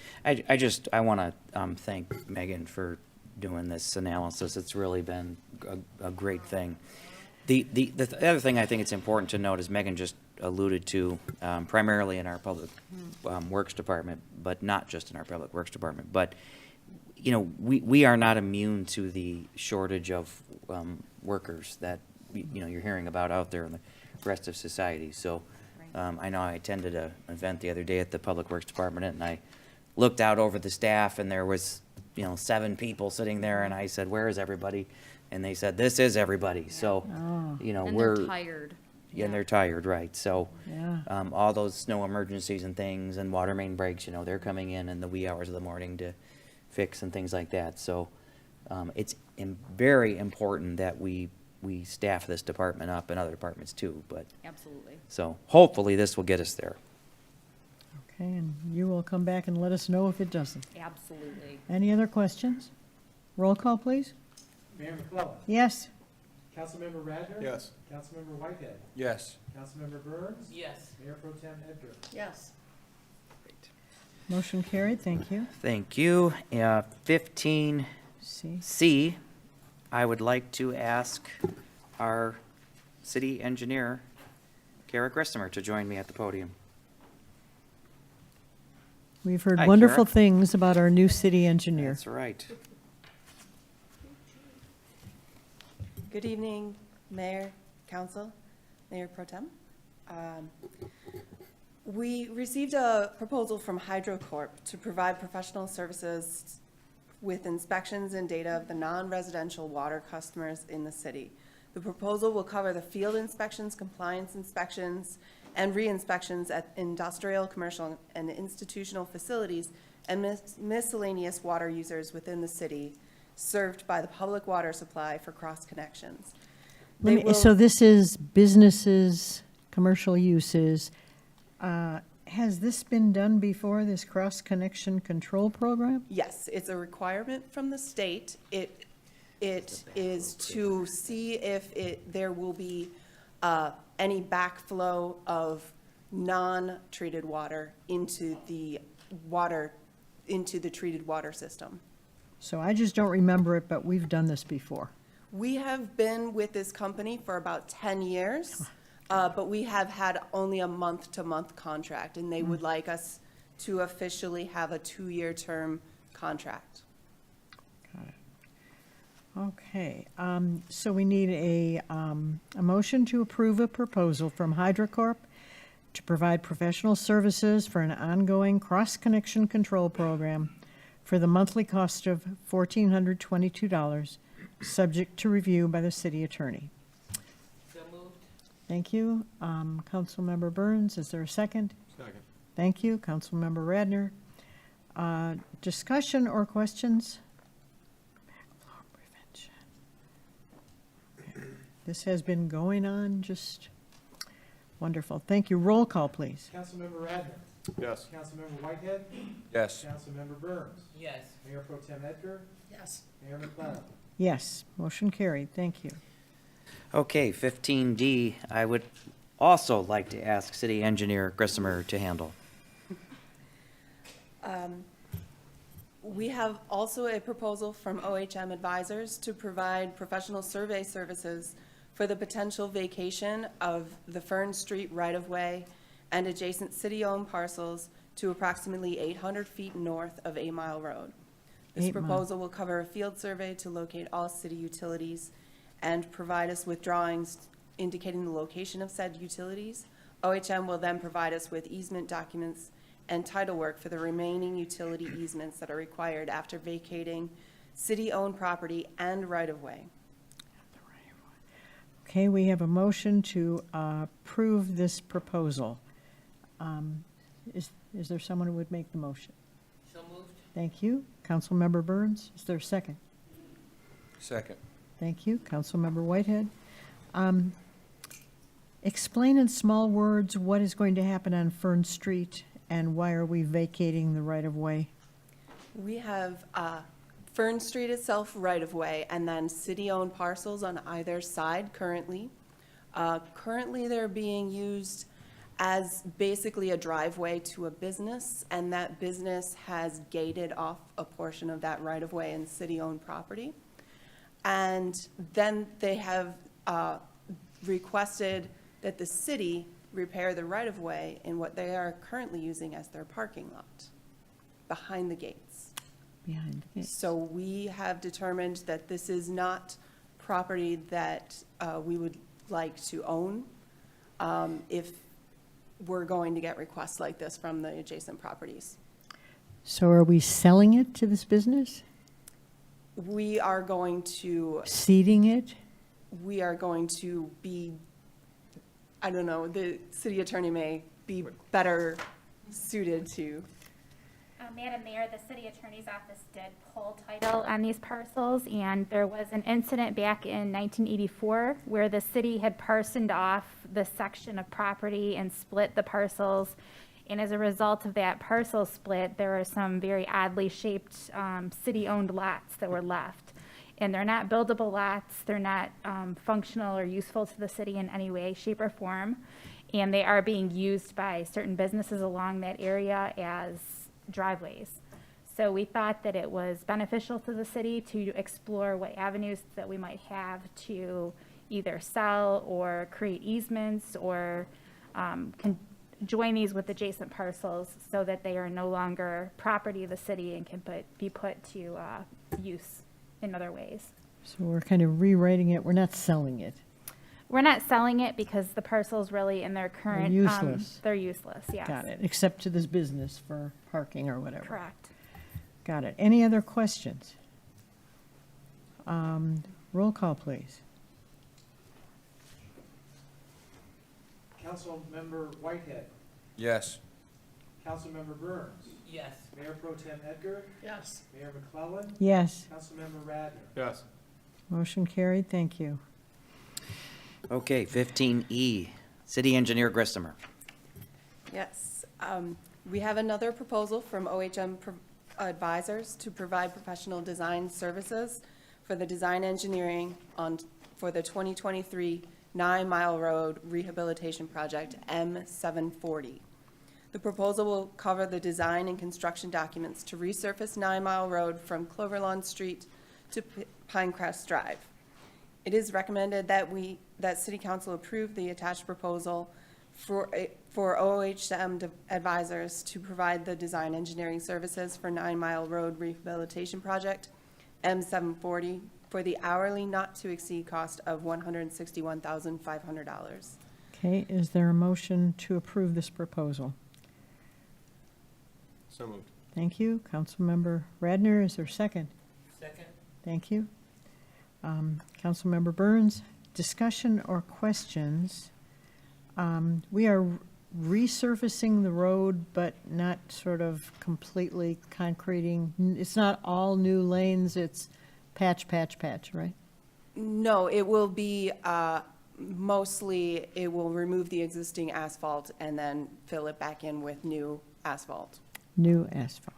I want to thank Megan for doing this analysis. It's really been a great thing. The other thing I think it's important to note, as Megan just alluded to, primarily in our Public Works Department, but not just in our Public Works Department, but, you know, we are not immune to the shortage of workers that, you know, you're hearing about out there in the rest of society. So I know I attended an event the other day at the Public Works Department, and I looked out over the staff, and there was, you know, 7 people sitting there, and I said, "Where is everybody?" And they said, "This is everybody." So, you know, And we're. they're tired. Yeah, and they're tired, right? So, Yeah. all those snow emergencies and things and water main breaks, you know, they're coming in the wee hours of the morning to fix and things like that. So, it's very important that we staff this department up and other departments too, but, Absolutely. so hopefully this will get us there. Okay, and you will come back and let us know if it doesn't. Absolutely. Any other questions? Roll call, please. Mayor McClellan. Yes. Councilmember Radner. Yes. Councilmember Whitehead. Yes. Councilmember Burns. Yes. Mayor Pro Tem Edgar. Yes. Motion carried, thank you. Thank you. 15C, See, I would like to ask our city engineer, Kara Christopher, to join me at the podium. we've heard Hi, wonderful Kara. things about our new city engineer. That's right. Good evening, Mayor, Council, Mayor Pro Tem. We received a proposal from HydroCorp to provide professional services with inspections and data of the non-residential water customers in the city. The proposal will cover the field inspections, compliance inspections, and re-inspections at industrial, commercial, and institutional facilities and miscellaneous water users within the city served by the public water supply for cross connections. They will- So this is businesses, commercial uses. Has this been done before, this cross-connection control program? Yes, it's a requirement from the state. It is to see if there will be any backflow of non-treated water into the treated water system. So I just don't remember it, but we've done this before. We have been with this company for about 10 years, but we have had only a month-to-month contract, and they would like us to officially have a 2-year term contract. Got it. Okay, so we need a motion to approve a proposal from HydroCorp to provide professional services for an ongoing cross-connection control program for the monthly cost of $1,422, subject to review by the city attorney. So moved. Thank you. Councilmember Burns, is there a second? Second. Thank you. Councilmember Radner. Discussion or questions? Prevention. This has been going on just wonderful. Thank you. Roll call, please. Councilmember Radner. Yes. Councilmember Whitehead. Yes. Councilmember Burns. Yes. Mayor Pro Tem Edgar. Yes. Mayor McClellan. Yes, motion carried. Thank you. Okay, 15D, I would also like to ask city engineer Grissomer to handle. We have also a proposal from OHM Advisors to provide professional survey services for the potential vacation of the Fern Street right-of-way and adjacent city-owned parcels to approximately 800 feet north of 8 Mile Road. This 8 Mile. proposal will cover a field survey to locate all city utilities and provide us with drawings indicating the location of said utilities. OHM will then provide us with easement documents and title work for the remaining utility easements that are required after vacating city-owned property and right-of-way. Okay, we have a motion to approve this proposal. Is there someone who would make the motion? So moved. Thank you. Councilmember Burns, is there a second? Second. Thank you. Councilmember Whitehead. Explain in small words what is going to happen on Fern Street and why are we vacating the right-of-way? We have Fern Street itself right-of-way, and then city-owned parcels on either side currently. Currently, they're being used as basically a driveway to a business, and that business has gated off a portion of that right-of-way and city-owned property. And then they have requested that the city repair the right-of-way in what they are currently using as their parking lot, behind the gates. Behind the gate. So we have determined that this is not property that we would like to own if we're going to get requests like this from the adjacent properties. So are we selling it to this business? We are going to Seeding it? be, I don't know, the city attorney may be better suited to. Madam Mayor, the city attorney's office did pull title on these parcels, and there was an incident back in 1984 where the city had parsoned off the section of property and split the parcels. And as a result of that parcel split, there were some very oddly shaped city-owned lots that were left. And they're not buildable lots, they're not functional or useful to the city in any way, shape, or form. And they are being used by certain businesses along that area as driveways. So we thought that it was beneficial to the city to explore what avenues that we might have to either sell or create easements or join these with adjacent parcels so that they are no longer property of the city and can be put to use in other ways. So we're kind of rewriting it. We're not selling it. We're not selling it because the parcels really in their current. useless. They're useless, yes. Got it, except to this business for parking or whatever. Correct. Got it. Any other questions? Roll call, please. Councilmember Whitehead, Yes. Councilmember Burns, Yes. Mayor Pro Tem Edgar, Yes. Mayor McClellan, Yes, Councilmember Radner. Yes. motion carried. Thank you. Okay, 15E, City Engineer Gristemer. Yes, we have another proposal from OHM Advisors to provide professional design services for the design engineering for the 2023 9 Mile Road Rehabilitation Project M740. The proposal will cover the design and construction documents to resurface 9 Mile Road from Cloverlawn Street to Pinecrest Drive. It is recommended that City Council approve the attached proposal for OHM Advisors to provide the design engineering services for 9 Mile Road Rehabilitation Project M740 for the hourly not to exceed cost of $161,500. Okay, is there a motion to approve this proposal? So moved. Thank you. Councilmember Radner, is there a second? Second. Thank you. Councilmember Burns, discussion or questions? We are resurfacing the road, but not sort of completely concreting. It's not all new lanes, it's patch, right? No, it will be, mostly, it will remove the existing asphalt and then fill it back in with new asphalt. New asphalt.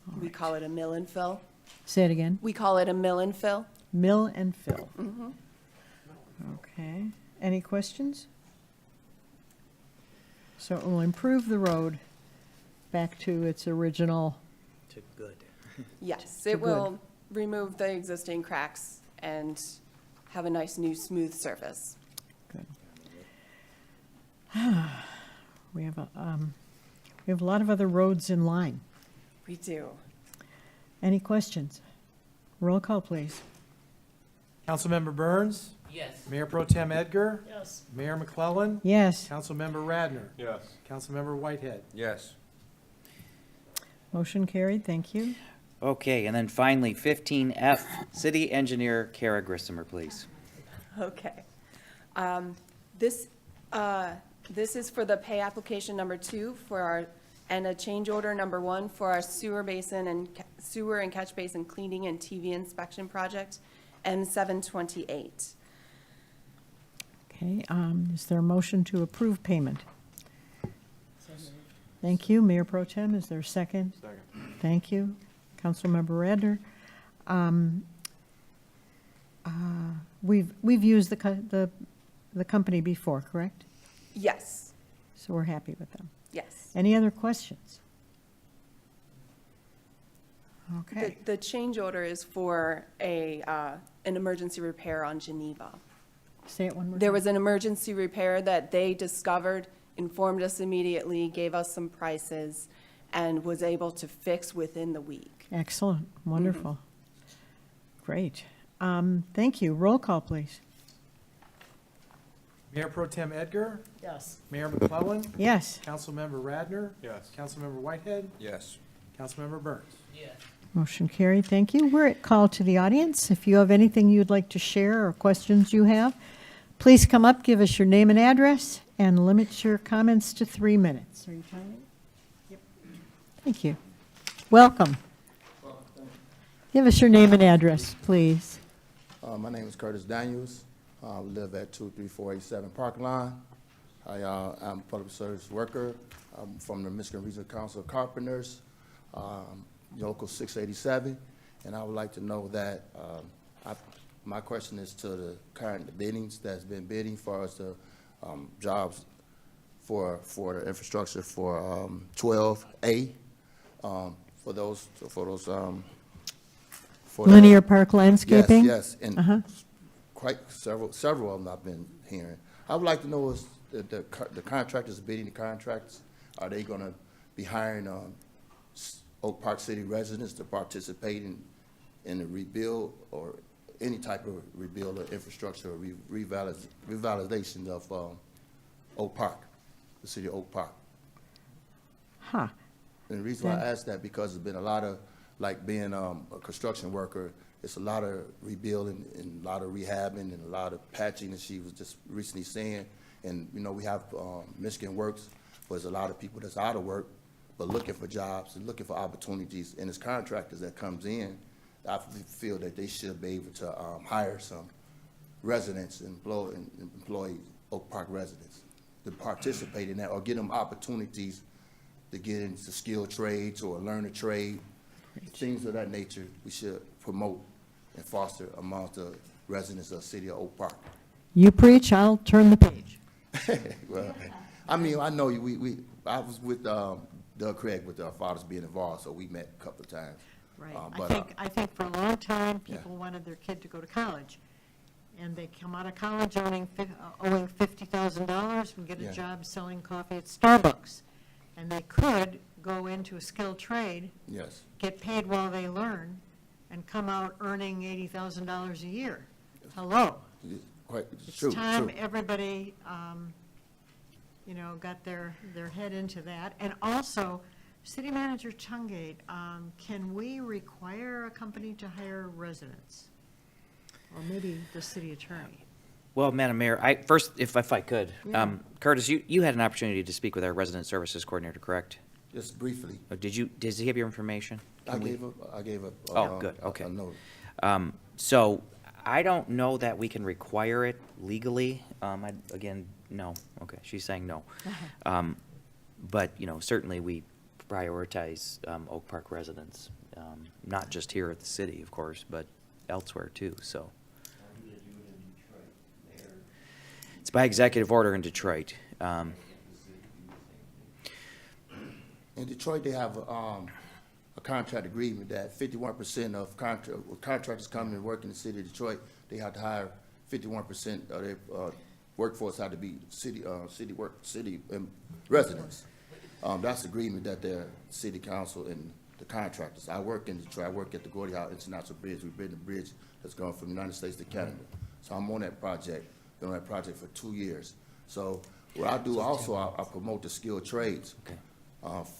All We right. call it a mill and fill. Say it again. We call it a mill and fill. Mill and fill. Mm-hmm. Okay. Any questions? So it will improve the road back to its original. To good. Yes, To it good. will remove the existing cracks and have a nice new smooth surface. Good. We have a lot of other roads in line. We do. Any questions? Roll call, please. Councilmember Burns, Yes. Mayor Pro Tem Edgar, Yes. Mayor McClellan, Yes, Councilmember Radner, Yes. Councilmember Whitehead. Yes. motion carried. Thank you. Okay, and then finally, 15F, City Engineer Kara Grissomer, please. Okay. This is for the pay application number 2 for our, and a change order number 1 for our sewer basin and sewer and catch basin cleaning and TV inspection project, M728. Okay, is there a motion to approve payment? Thank you. Mayor Pro Tem, is there a second? Second. Thank you. Councilmember Radner. We've used the company before, correct? Yes, So we're happy with them. yes. Any other questions? Okay. The change order is for an emergency repair on Geneva. Say it one more time. There was an emergency repair that they discovered, informed us immediately, gave us some prices, and was able to fix within the week. Excellent, wonderful. Great. Thank you. Roll call, please. Mayor Pro Tem Edgar, Yes. Mayor McClellan, Yes. Councilmember Radner, Yes. Councilmember Whitehead, Yes. Councilmember Burns. Yes. Motion carried. Thank you. We're at call to the audience. If you have anything you'd like to share or questions you have, please come up, give us your name and address, and limit your comments to 3 minutes. Are you trying it? Yep. Thank you. Welcome. Give us your name and address, please. My name is Curtis Daniels. We live at 23487 Park Line. I'm a public service worker. I'm from the Michigan Regional Council of Carpenters, Local 687. And I would like to know that, my question is to the current biddings that's been bidding for us, the jobs for the infrastructure for 12A, for those. For Linear Park Landscaping? Yes, yes, Uh-huh. and quite several of them I've been hearing. I would like to know is the contractors bidding the contracts, are they gonna be hiring Oak Park City residents to participate in the rebuild or any type of rebuild or infrastructure or revitalization of Oak Park, the city of Oak Park? Huh. And the reason why I ask that, because there's been a lot of, like being a construction worker, it's a lot of rebuilding and a lot of rehabbing and a lot of patching, as she was just recently saying. And, you know, we have Michigan Works, but there's a lot of people that's out of work, but looking for jobs and looking for opportunities. And as contractors that comes in, I feel that they should be able to hire some residents and employ Oak Park residents to participate in that, or get them opportunities to get into skilled trades or learn a trade. Things of that nature we should promote and foster amongst the residents of the city of Oak Park. You preach, I'll turn the page. Well, I mean, I know I was with Doug Craig with our fathers being involved, so we met a couple of times. Right. But, I think for a long time, yeah. people wanted their kid to go to college. And they come out of college owing $50,000 and get a Yeah. job selling coffee at Starbucks. And they could go into a skilled trade, Yes, get paid while they learn, and come out earning $80,000 a year. Hello. it's true, It's time true. everybody, got their head into that. And also, City Manager Chungate, can we require a company to hire residents? Or maybe the city attorney? Well, Madam Mayor, first, if I could, Yeah. Curtis, you had an opportunity to speak with our Resident Services Coordinator, correct? Just briefly, Does he have your information? I gave a Oh, good, okay. a note. So I don't know that we can require it legally. Again, no. Okay, she's saying no. But, certainly we prioritize Oak Park residents, not just here at the city, of course, but elsewhere too, so. It's by executive order in Detroit. In Detroit, they have a contract agreement that 51% of contractors coming and work in the city of Detroit, they have to hire 51% of their workforce had to be city residents. That's the agreement that their city council and the contractors. I work in Detroit. I work at the Gordie Howe International Bridge. We built a bridge that's going from the United States to Canada. So I'm on that project. Been on that project for 2 years. So what I do also, I promote the skilled trades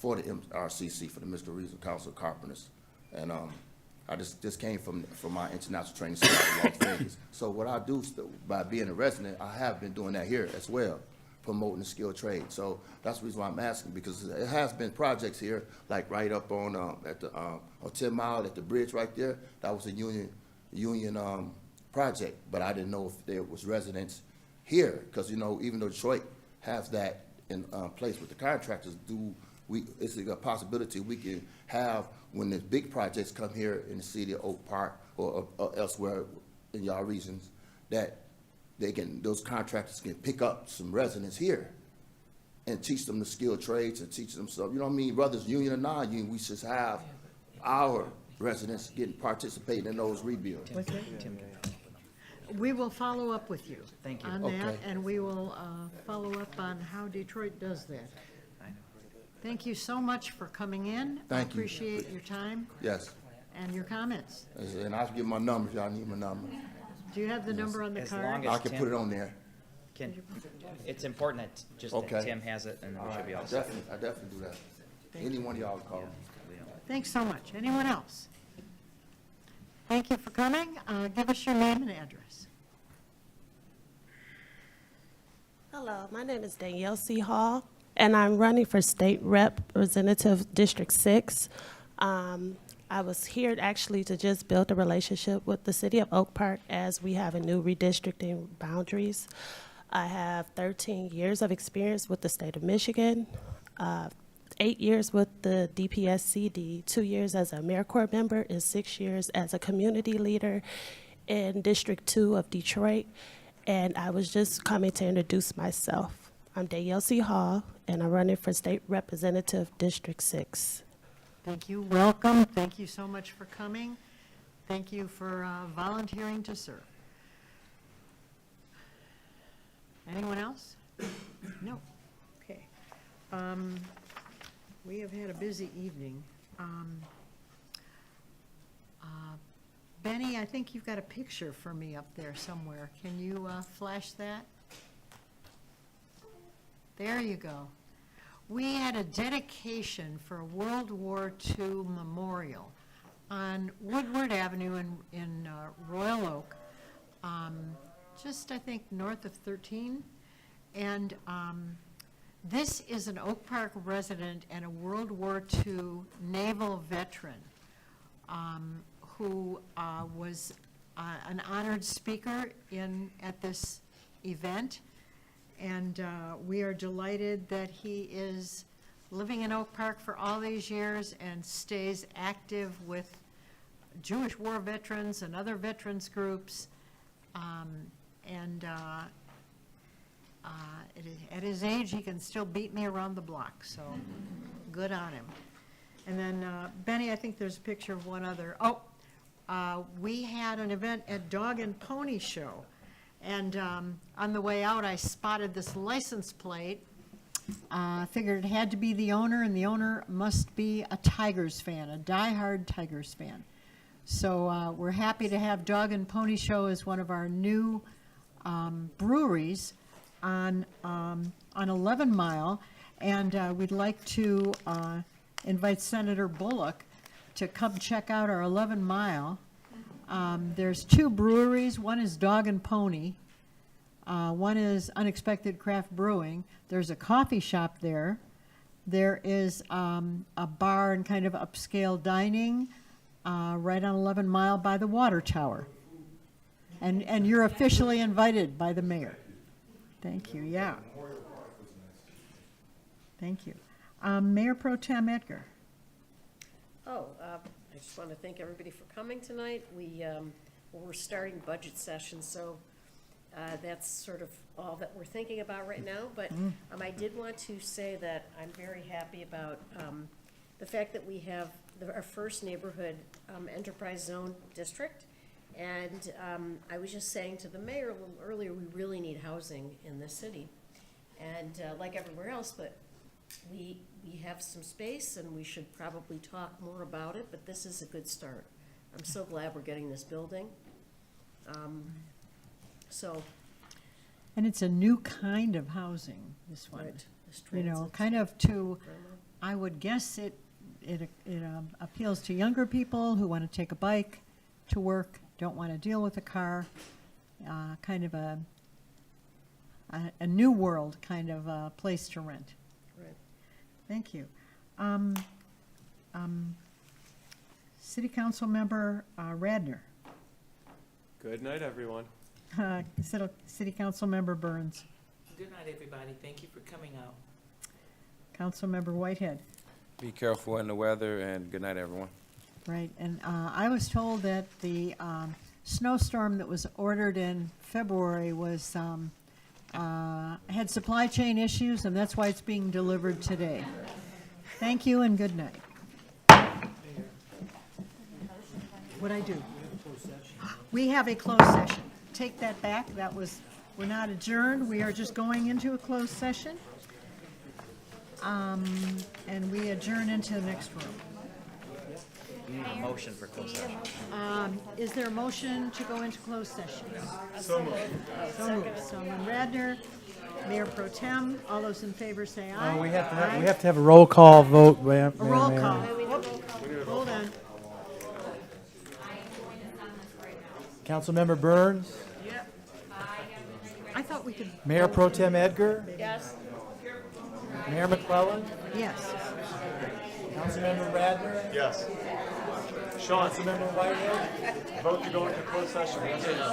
for the MRCC, for the Michigan Regional Council of Carpenters. And I just came from my international training center in Las Vegas. So what I do, by being a resident, I have been doing that here as well, promoting the skilled trade. So that's the reason why I'm asking, because it has been projects here, like right up on on 10 Mile at the bridge right there. That was a union project, but I didn't know if there was residents here, because even though Detroit has that in place with the contractors, it's a possibility we can have, when the big projects come here in the city of Oak Park or elsewhere in y'all regions, that those contractors can pick up some residents here and teach them the skilled trades and teach them stuff. You know what I mean? Whether it's union or non-union, we should have our residents participating in those rebuilds. We will follow up with you. Thank you. On that, Okay. and we will follow up on how Detroit does that. Thank you so much for coming in. Thank you. I appreciate your time Yes. and your comments. And I'll give my number if y'all need my number. Do you have the number on the As card? long I as can Tim- put it on there. It's important that just Okay. that Tim has it, and we should be all set. I definitely do that. Any one of y'all can call me. Thanks so much. Anyone else? Thank you for coming. Give us your name and address. Hello, my name is Danielle C. Hall, and I'm running for State Representative District 6. I was here actually to just build a relationship with the City of Oak Park as we have a new redistricting boundaries. I have 13 years of experience with the state of Michigan, 8 years with the DPSCD, 2 years as a AmeriCorps member, and 6 years as a community leader in District 2 of Detroit. And I was just coming to introduce myself. I'm Danielle C. Hall, and I'm running for State Representative District 6. Thank you. Welcome. Thank you so much for coming. Thank you for volunteering to serve. Anyone else? No. Okay. We have had a busy evening. Benny, I think you've got a picture for me up there somewhere. Can you flash that? There you go. We had a dedication for a World War II memorial on Woodward Avenue in Royal Oak, just I think north of 13. And this is an Oak Park resident and a World War II naval veteran who was an honored speaker at this event. And we are delighted that he is living in Oak Park for all these years and stays active with Jewish war veterans and other veterans groups. At his age, he can still beat me around the block, so good on him. And then, Benny, I think there's a picture of one other. We had an event at Dog and Pony Show. And on the way out, I spotted this license plate. Figured it had to be the owner, and the owner must be a Tigers fan, a diehard Tigers fan. So we're happy to have Dog and Pony Show as one of our new breweries on 11 Mile. And we'd like to invite Senator Bullock to come check out our 11 Mile. There's 2 breweries. One is Dog and Pony. One is Unexpected Craft Brewing. There's a coffee shop there. There is a bar and kind of upscale dining right on 11 Mile by the water tower. And you're officially invited by the mayor. Thank you, yeah. Thank you. Mayor Pro Tem Edgar. I just want to thank everybody for coming tonight. We're starting budget session, so that's sort of all that we're thinking about right now. But I did want to say that I'm very happy about the fact that we have our first neighborhood enterprise zone district. And I was just saying to the mayor a little earlier, we really need housing in this city. And like everywhere else, but we have some space and we should probably talk more about it, but this is a good start. I'm so glad we're getting this building. And it's a new kind of housing, this one. Right, this You know, transit. kind of to, I would guess it it appeals to younger people who want to take a bike to work, don't want to deal with a car, kind of a new world kind of place to rent. Right. Thank you. City Council Member Radner. Good night, everyone. City Council Member Burns. Good night, everybody. Thank you for coming out. Council Member Whitehead. Be careful in the weather, and good night, everyone. Right, and I was told that the snowstorm that was ordered in February was, had supply chain issues, and that's why it's being delivered today. Thank you and good night. What'd I do? We have a closed session. Take that back. That was, we're not adjourned. We are just going into a closed session. And we adjourn into the next room. We need a motion for closed session. Is there a motion to go into closed session? So moved. So moved. Someone Radner, Mayor Pro Tem, all those in favor say aye. We have Aye. to have a roll call vote, ma'am. A roll Mayor. call. Whoop. Hold on. Councilmember Burns, I thought we could, Mayor Pro Tem Edgar. Yes. Mayor McClellan, yes. Councilmember Radner, Yes. Sean, Councilmember Whitehead. Vote to go into closed session, yes or no?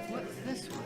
What's this one?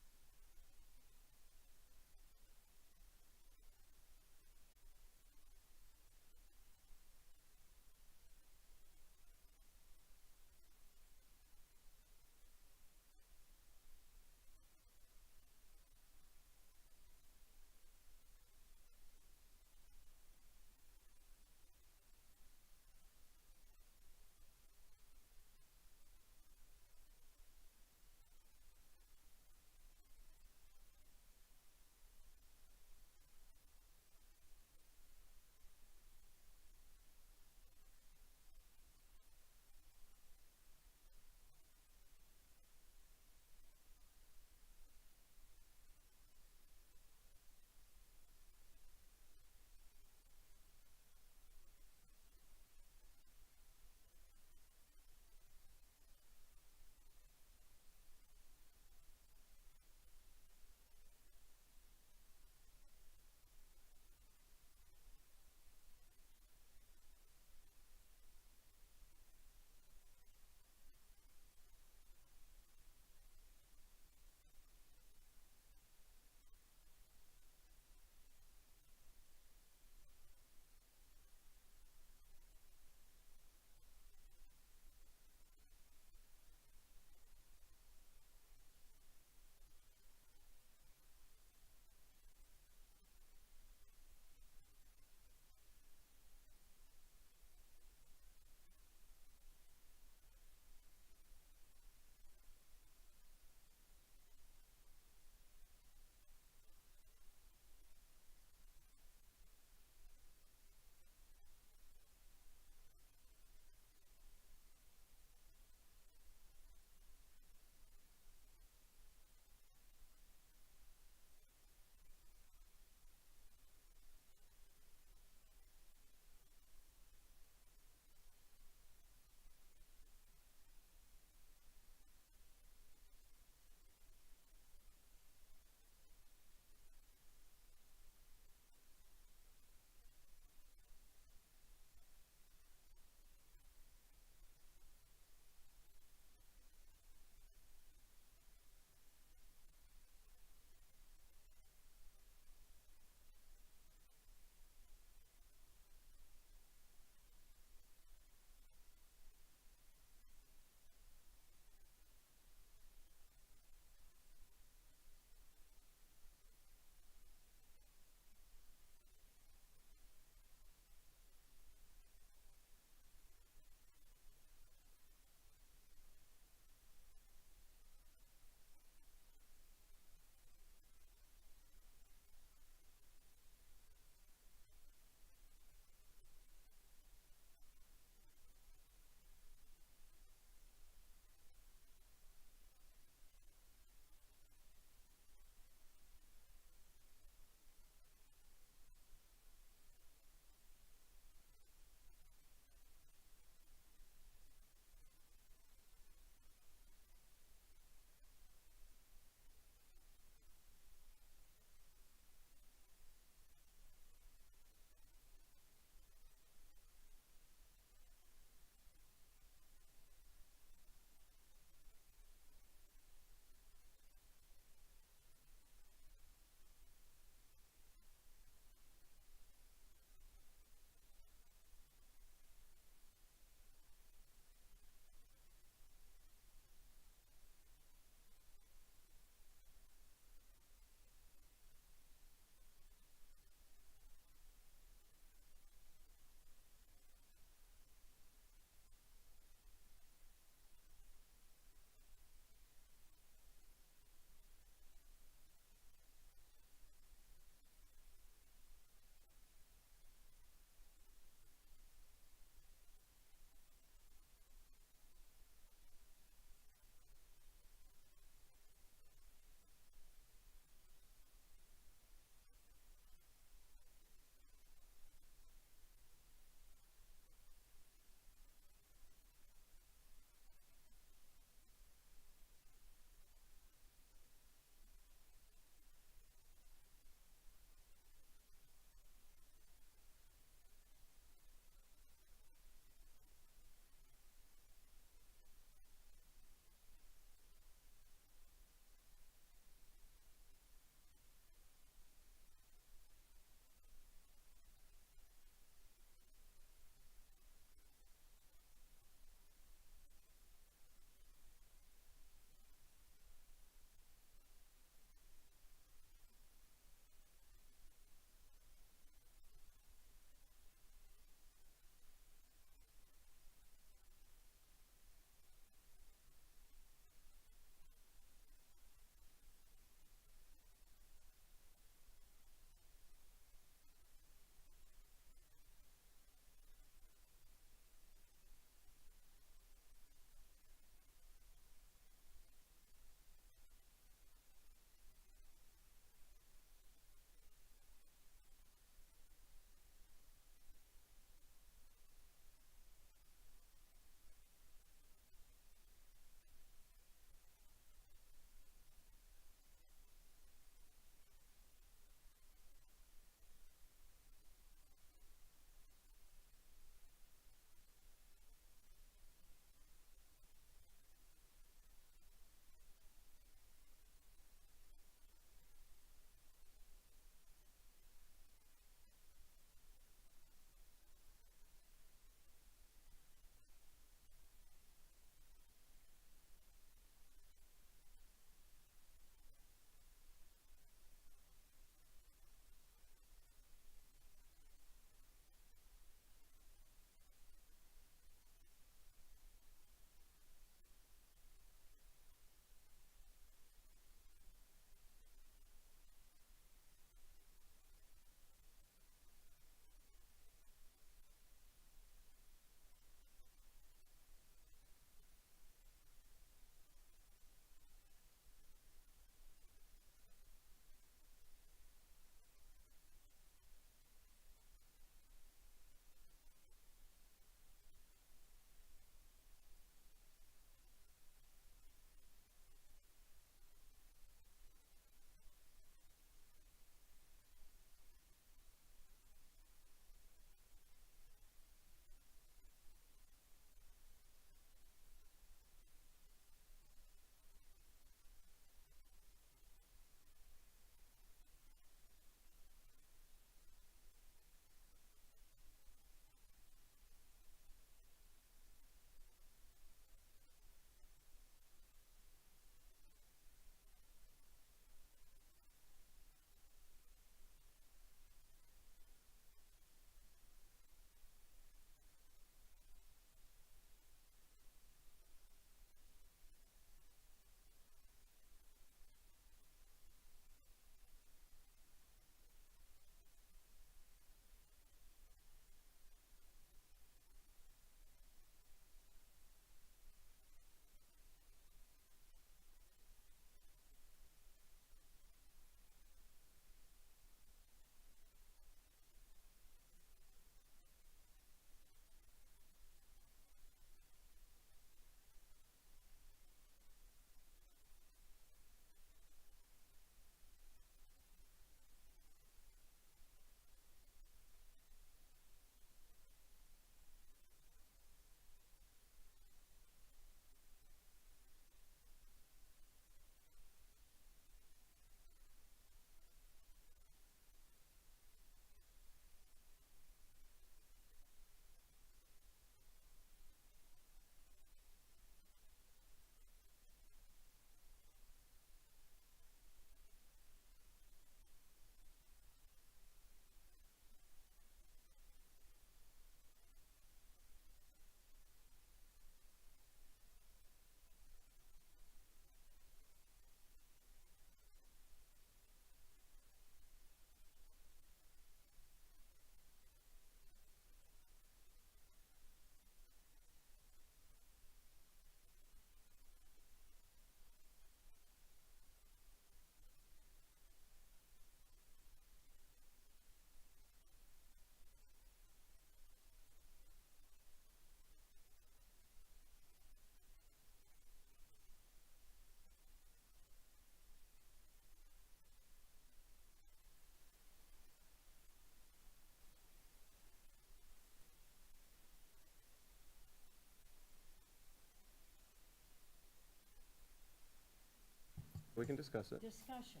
We can discuss it. Discussion.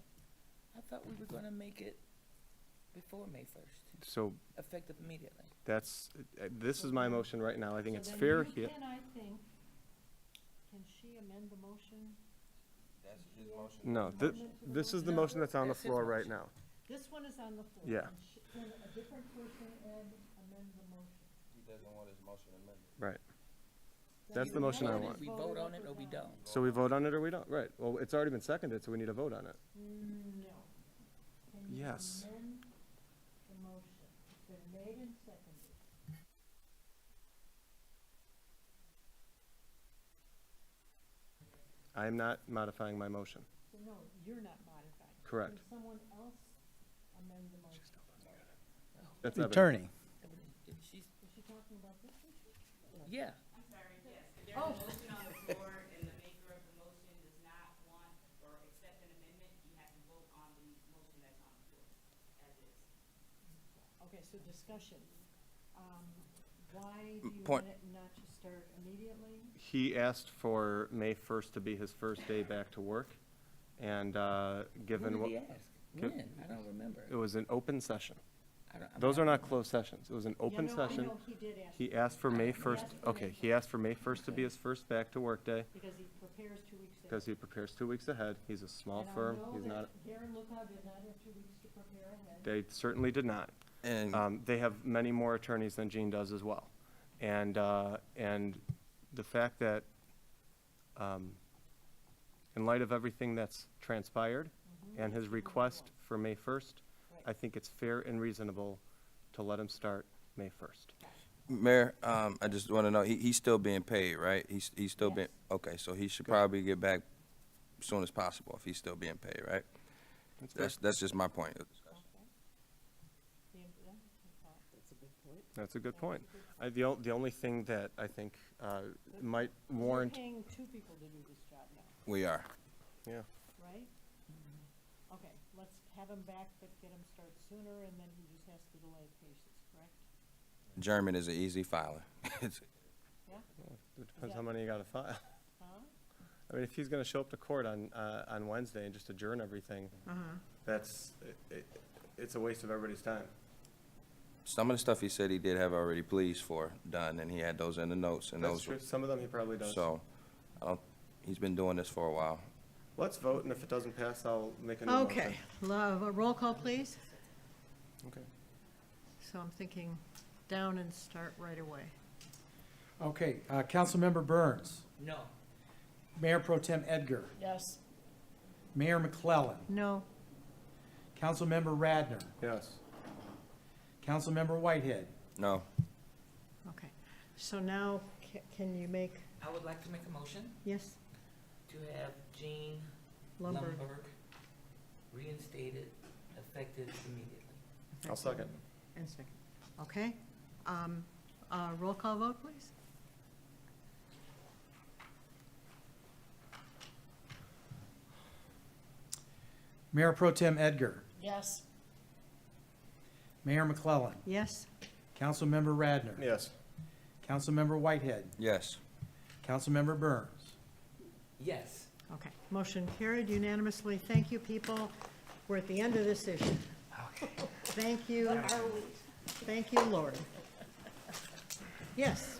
I thought we were gonna make it before May 1st, So effective immediately. that's, this is my motion right now. I think it's So then fair. you here. can, I think, can she amend the motion? That's his motion. No, this is the motion that's on the That's his floor right motion. now. This one is on the floor. Yeah. and can a different person amend the motion? He doesn't want his motion amended. Right. That's the motion I Vote it, want. We vote on it or we don't. So we vote on it or we don't? Right. Well, it's already been seconded, so we need a vote on it. No. Can you Yes. amend the motion? It's been made and seconded. I am not modifying my motion. So no, you're not modifying. Correct. Can someone else amend the motion? That's The evident. attorney. She's, Is she talking about this issue? yeah. I'm sorry, yes. If there's a motion on the floor and the maker of the motion does not want or accept an amendment, you have to vote on the motion that's on the floor, as is. Okay, so discussion. Why do you Point. want it not to start immediately? He asked for May 1st to be his first day back to work, and given When what, did he ask? When? I don't remember. it was an open session. I don't- Those are not closed sessions. It was an open Yeah, no, I session. know he did ask. He asked for May He 1st, asked for okay, May he asked for May 1st to be his first back to work day, Because he prepares 2 weeks ahead. because he prepares 2 weeks ahead. He's a small And I firm. know He's that not, Darren Lookout did not have 2 weeks to prepare ahead. they certainly did not. And They have many more attorneys than Gene does as well. And the fact that, in light of everything that's transpired and his request for May 1st, I think it's fair and reasonable to let him start May 1st. Mayor, I just want to know, he's still being paid, right? He's still being, okay, so he should probably get back as soon as possible if he's still being paid, right? That's just my point. That's a good point. The only thing that I think might warrant, We're paying 2 people to do this job now, We are. yeah. right? Okay, let's have him back, but get him started sooner, and then he just has to delay cases, correct? German is an easy filer. It's- Yeah? It depends how many you got to file. Huh? I mean, if he's going to show up to court on Wednesday and just adjourn everything, that's, it's a waste of everybody's time. Some of the stuff he said he did have already pleas for done, and he had those in the notes, and That's those, true. Some of them he probably does. so, he's been doing this for a while. Let's vote, and if it doesn't pass, I'll make a new motion. Okay, a roll call, please. Okay. So I'm thinking down and start right away. Okay, Councilmember Burns, No. Mayor Pro Tem Edgar, Yes. Mayor McClellan, No, Councilmember Radner, Yes. Councilmember Whitehead. No, okay. So now, can you make, I would like to make a motion yes, to have Gene Lumberg? Lumberg reinstated, effective immediately. I'll second. And second. Okay. Roll call vote, please. Mayor Pro Tem Edgar, Yes. Mayor McClellan, Yes? Councilmember Radner, Yes. Councilmember Whitehead, yes. Councilmember Burns. Yes. Okay. Motion carried unanimously. Thank you, people. We're at the end of this issue. Thank you. Thank you, Lord. Yes.